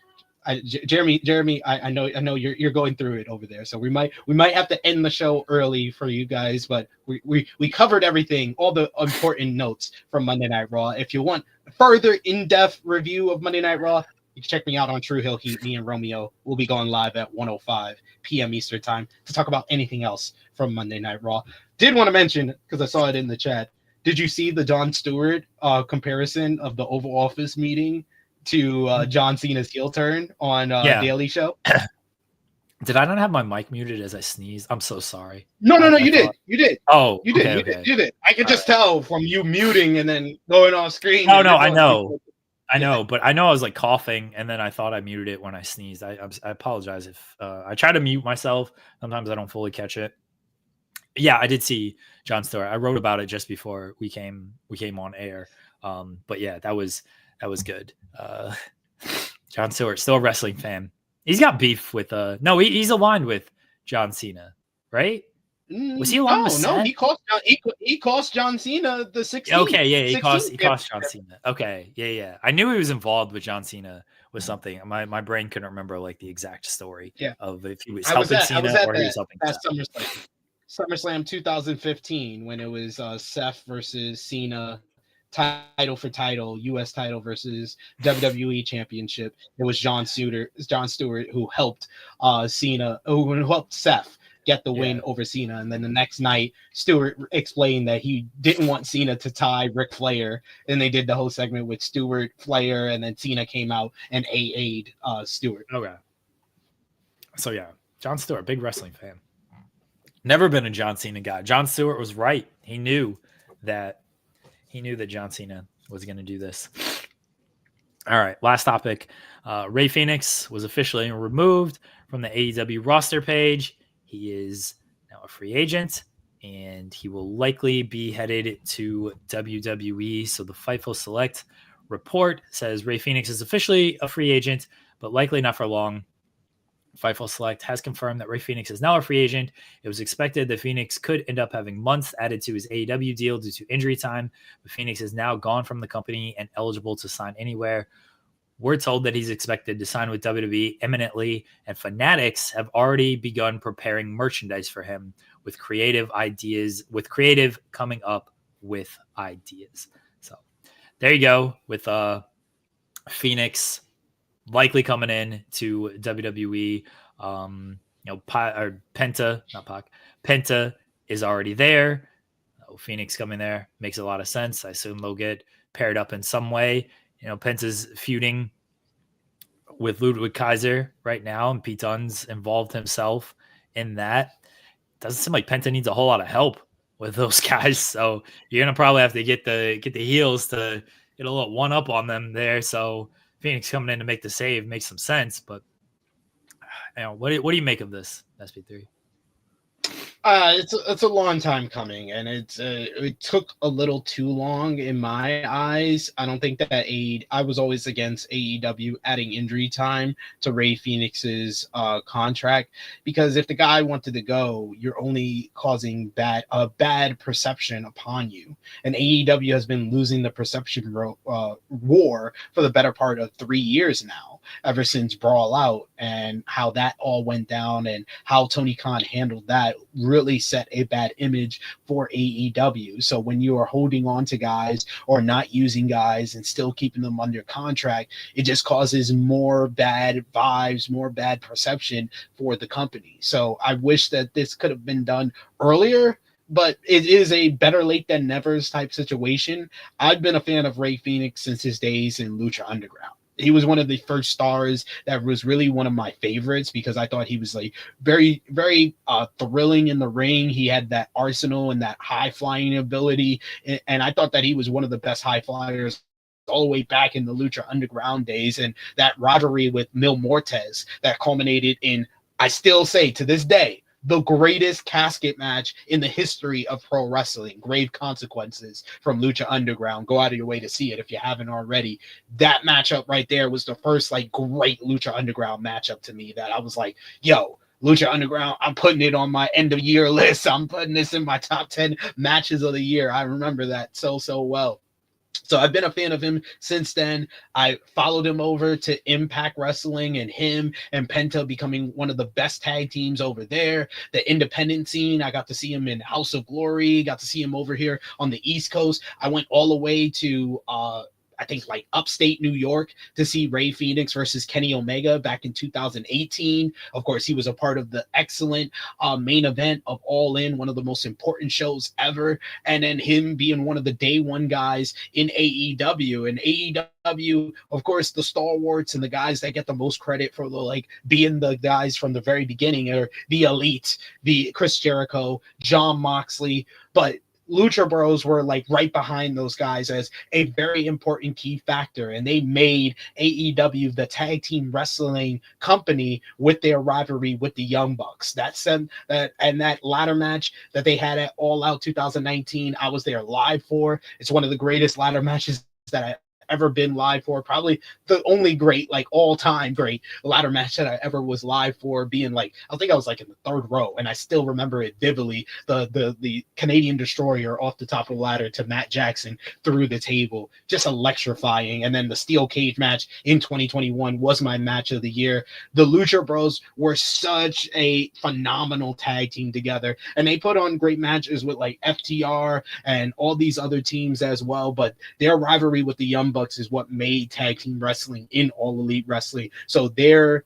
Jeremy, I know you're going through it over there, so we might have to end the show early for you guys, but we covered everything, all the important notes from Monday Night Raw. If you want further in-depth review of Monday Night Raw, you can check me out on True Hill Heat. Me and Romeo will be going live at 1:05 p.m. Eastern time to talk about anything else from Monday Night Raw. Did want to mention, because I saw it in the chat, did you see the Jon Stewart comparison of the Oval Office meeting to John Cena's heel turn on Daily Show? Did I not have my mic muted as I sneezed? I'm so sorry. No, you did. You did. Oh, you did. Okay. You did. I could just tell from you muting and then going off screen. No, I know. But I know I was like coughing, and then I thought I muted it when I sneezed. I apologize if I try to mute myself. Sometimes I don't fully catch it. Yeah, I did see Jon Stewart. I wrote about it just before we came on air. But yeah, that was good. Jon Stewart, still a wrestling fan. He's got beef with he's aligned with John Cena, right? Was he aligned with Seth? No, he cost John Cena the 16th. Okay, yeah, he cost John Cena. Okay, yeah. I knew he was involved with John Cena with something. My brain couldn't remember like the exact story of if he was helping Cena or he was helping Seth. SummerSlam 2015, when it was Seth versus Cena, title for title, U.S. title versus WWE Championship. It was Jon Stewart who helped who helped Seth get the win over Cena. And then the next night, Stewart explained that he didn't want Cena to tie Ric Flair. And they did the whole segment with Stewart, Flair, and then Cena came out and AA'd Stewart. Okay. So yeah, Jon Stewart, big wrestling fan. Never been a John Cena guy. Jon Stewart was right. He knew that John Cena was going to do this. All right, last topic. Rey Fenix was officially removed from the AEW roster page. He is now a free agent, and he will likely be headed to WWE. So the Fightful Select report says Rey Fenix is officially a free agent, but likely not for long. Fightful Select has confirmed that Rey Fenix is now a free agent. It was expected that Fenix could end up having months added to his AEW deal due to injury time, but Fenix is now gone from the company and eligible to sign anywhere. We're told that he's expected to sign with WWE imminently, and Fanatics have already begun preparing merchandise for him with creative coming up with ideas. So there you go with Fenix likely coming in to WWE. Penta, not Pac. Penta is already there. Phoenix coming there makes a lot of sense. I assume they'll get paired up in some way. Penta's feuding with Ludwig Kaiser right now, and Pete Dunne's involved himself in that. Doesn't seem like Penta needs a whole lot of help with those guys, so you're gonna probably have to get the heels to get a little one up on them there. So Phoenix coming in to make the save makes some sense, but what do you make of this, SP3? It's a long time coming, and it took a little too long in my eyes. I don't think that I was always against AEW adding injury time to Rey Fenix's contract, because if the guy wanted to go, you're only causing a bad perception upon you. And AEW has been losing the perception war for the better part of 3 years now, ever since Brawl Out, and how that all went down and how Tony Khan handled that really set a bad image for AEW. So when you are holding on to guys or not using guys and still keeping them under contract, it just causes more bad vibes, more bad perception for the company. So I wish that this could have been done earlier, but it is a better late than never type situation. I've been a fan of Rey Fenix since his days in Lucha Underground. He was one of the first stars that was really one of my favorites, because I thought he was like very, very thrilling in the ring. He had that arsenal and that high flying ability. And I thought that he was one of the best high flyers all the way back in the Lucha Underground days. And that rivalry with Mil Muertes that culminated in, I still say to this day, the greatest casket match in the history of pro wrestling, Grave Consequences from Lucha Underground. Go out of your way to see it if you haven't already. That matchup right there was the first great Lucha Underground matchup to me that I was like, yo, Lucha Underground, I'm putting it on my end of year list. I'm putting this in my top 10 matches of the year. I remember that so well. So I've been a fan of him since then. I followed him over to Impact Wrestling, and him and Penta becoming one of the best tag teams over there. The independent scene, I got to see him in House of Glory, got to see him over here on the East Coast. I went all the way to I think upstate New York to see Rey Fenix versus Kenny Omega back in 2018. Of course, he was a part of the excellent main event of All In, one of the most important shows ever. And then him being one of the day one guys in AEW. And AEW, of course, the stalwarts and the guys that get the most credit for being the guys from the very beginning are the Elite, the Chris Jericho, Jon Moxley. But Lucha Bros were right behind those guys as a very important key factor, and they made AEW the tag team wrestling company with their rivalry with the Young Bucks. That ladder match that they had at All Out 2019, I was there live for. It's one of the greatest ladder matches that I ever been live for, probably the only great all-time great ladder match that I ever was live for, being I think I was in the third row, and I still remember it vividly, the Canadian Destroyer off the top of the ladder to Matt Jackson through the table, just electrifying. And then the steel cage match in 2021 was my match of the year. The Lucha Bros were such a phenomenal tag team together, and they put on great matches with FTR and all these other teams as well, but their rivalry with the Young Bucks is what made tag team wrestling in All Elite Wrestling. So their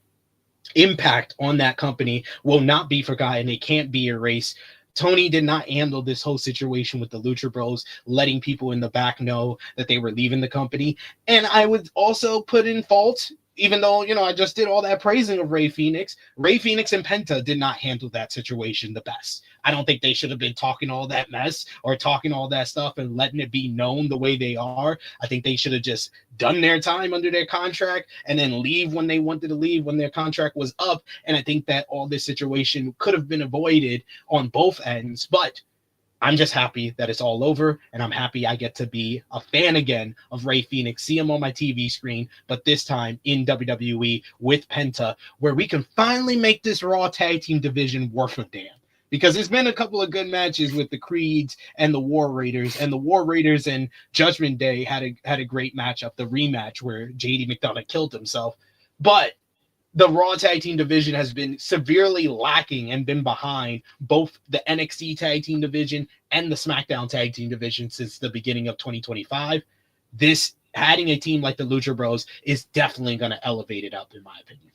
impact on that company will not be forgotten. It can't be erased. Tony did not handle this whole situation with the Lucha Bros, letting people in the back know that they were leaving the company. And I would also put in fault, even though, I just did all that praising of Rey Fenix and Penta did not handle that situation the best. I don't think they should have been talking all that mess or talking all that stuff and letting it be known the way they are. I think they should have just done their time under their contract and then leave when they wanted to leave, when their contract was up. And I think that all this situation could have been avoided on both ends. But I'm just happy that it's all over, and I'm happy I get to be a fan again of Rey Fenix, see him on my TV screen, but this time in WWE with Penta, where we can finally make this Raw tag team division worth a damn. Because there's been a couple of good matches with the Creeds and the War Raiders, and the War Raiders and Judgment Day had a great matchup, the rematch where JD McDonough killed himself. But the Raw tag team division has been severely lacking and been behind both the NXT tag team division and the SmackDown tag team division since the beginning of 2025. This adding a team like the Lucha Bros is definitely going to elevate it up, in my opinion.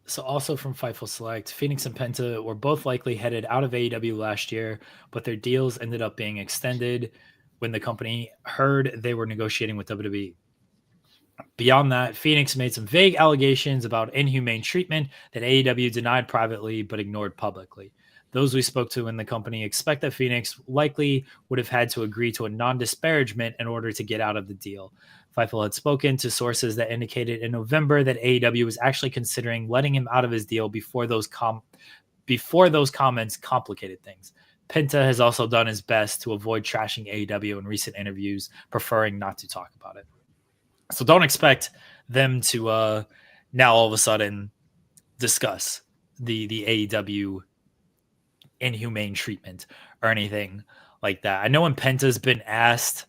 So also from Fightful Select, Phoenix and Penta were both likely headed out of AEW last year, but their deals ended up being extended when the company heard they were negotiating with WWE. Beyond that, Phoenix made some vague allegations about inhumane treatment that AEW denied privately but ignored publicly. Those we spoke to in the company expect that Phoenix likely would have had to agree to a non-disparagement in order to get out of the deal. Fightful had spoken to sources that indicated in November that AEW was actually considering letting him out of his deal before those comments complicated things. Penta has also done his best to avoid trashing AEW in recent interviews, preferring not to talk about it. So don't expect them to now all of a sudden discuss the AEW inhumane treatment or anything like that. I know when Penta's been asked,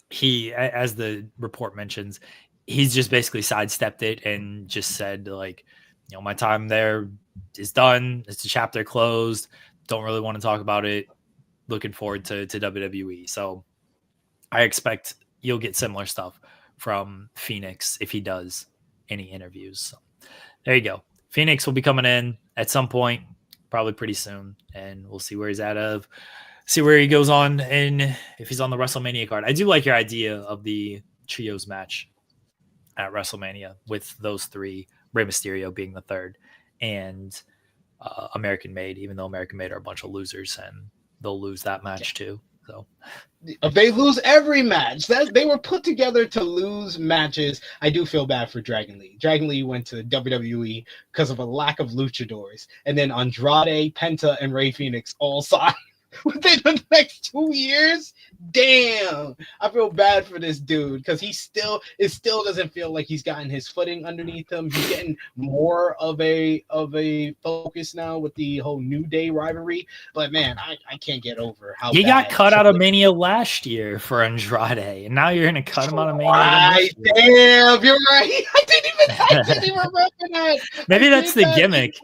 he, as the report mentions, he's just basically sidestepped it and just said, like, you know, my time there is done. It's a chapter closed. Don't really want to talk about it. Looking forward to WWE. So I expect you'll get similar stuff from Phoenix if he does any interviews. So there you go. Phoenix will be coming in at some point, probably pretty soon, and we'll see where he's see where he goes on, and if he's on the WrestleMania card. I do like your idea of the trios match at WrestleMania with those three, Rey Mysterio being the third, and American Made, even though American Made are a bunch of losers, and they'll lose that match too. So they lose every match. They were put together to lose matches. I do feel bad for Dragon Lee. Dragon Lee went to WWE because of a lack of luchadors, and then Andrade, Penta, and Rey Fenix all signed within the next 2 years. Damn, I feel bad for this dude because it still doesn't feel like he's gotten his footing underneath him. He's getting more of a focus now with the whole New Day rivalry. But man, I can't get over how he got cut out of Mania last year for Andrade, and now you're gonna cut him out of Mania. Right, damn, you're right. I didn't even remember that. Maybe that's the gimmick.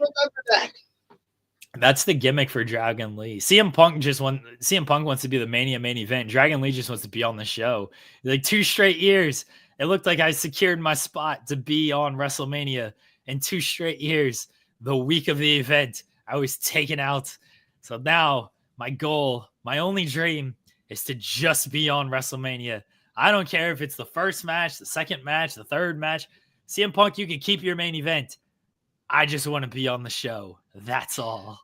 That's the gimmick for Dragon Lee. CM Punk wants to be the Mania main event. Dragon Lee just wants to be on the show. Like 2 straight years, it looked like I secured my spot to be on WrestleMania. In 2 straight years, the week of the event, I was taken out. So now my goal, my only dream, is to just be on WrestleMania. I don't care if it's the first match, the second match, the third match. CM Punk, you can keep your main event. I just want to be on the show. That's all.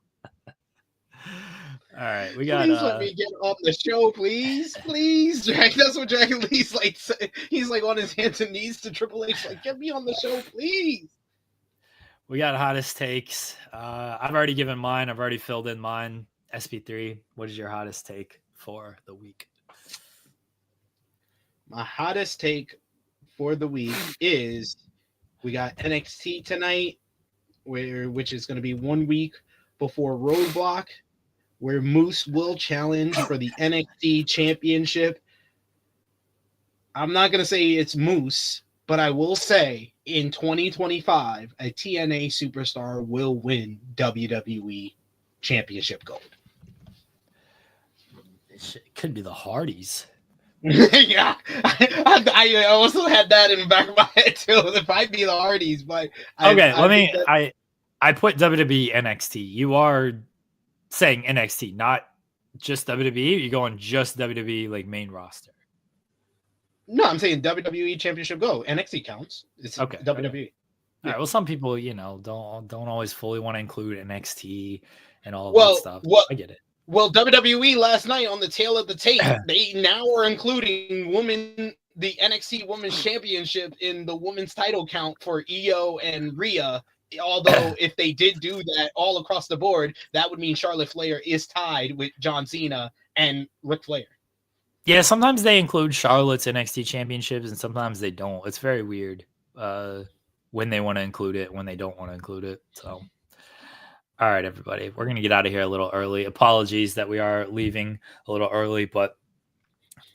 All right, we got. Please let me get on the show, please. That's what Dragon Lee's like. He's like on his hands and knees to Triple H, like, get me on the show, please. We got hottest takes. I've already given mine. I've already filled in mine. SP3, what is your hottest take for the week? My hottest take for the week is we got NXT tonight, which is going to be 1 week before Roadblock, where Moose will challenge for the NXT Championship. I'm not going to say it's Moose, but I will say in 2025, a TNA superstar will win WWE Championship gold. It could be the Hardys. Yeah, I also had that in the back of my head too. It might be the Hardys, but I put WWE NXT. You are saying NXT, not just WWE. You're going just WWE, like main roster. No, I'm saying WWE Championship Go. NXT counts. It's okay. WWE. Okay. Yeah. All right. Well, some people, don't always fully want to include NXT and all that stuff. I get it. Well, WWE last night on the tail of the tape, they now are including the NXT Women's Championship in the women's title count for IYO and Rhea Although if they did do that all across the board, that would mean Charlotte Flair is tied with John Cena and Ric Flair. Yeah, sometimes they include Charlotte's NXT championships and sometimes they don't. It's very weird when they want to include it, when they don't want to include it. So, all right, everybody, we're going to get out of here a little early. Apologies that we are leaving a little early, but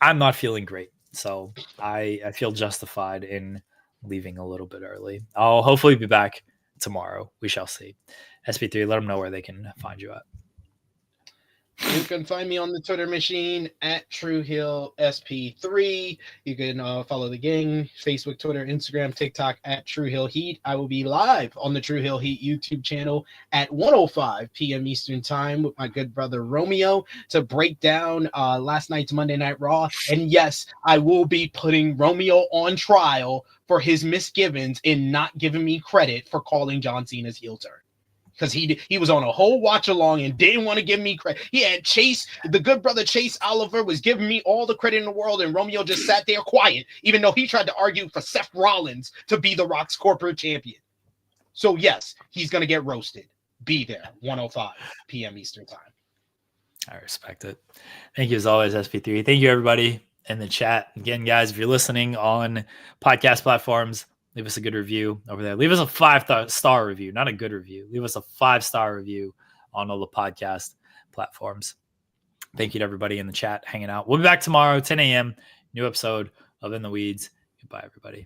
I'm not feeling great. So I feel justified in leaving a little bit early. I'll hopefully be back tomorrow. We shall see. SP3, let them know where they can find you at. You can find me on the Twitter machine at TrueHillSP3. You can follow the gang, Facebook, Twitter, Instagram, TikTok at True Hill Heat. I will be live on the True Hill Heat YouTube channel at 1:05 p.m. Eastern Time with my good brother Romeo to break down last night's Monday Night Raw. And yes, I will be putting Romeo on trial for his misgivings in not giving me credit for calling John Cena's heel turn. Because he was on a whole watch along and didn't want to give me credit. He had Chase, the good brother Chase Oliver, was giving me all the credit in the world, and Romeo just sat there quiet, even though he tried to argue for Seth Rollins to be the Rock's corporate champion. So yes, he's gonna get roasted. Be there, 1:05 p.m. Eastern Time. I respect it. Thank you as always, SP3. Thank you everybody in the chat. Again, guys, if you're listening on podcast platforms, leave us a good review over there. Leave us a 5-star review, not a good review. Leave us a 5-star review on all the podcast platforms. Thank you to everybody in the chat hanging out. We'll be back tomorrow, 10 a.m. New episode of In the Weeds. Goodbye, everybody.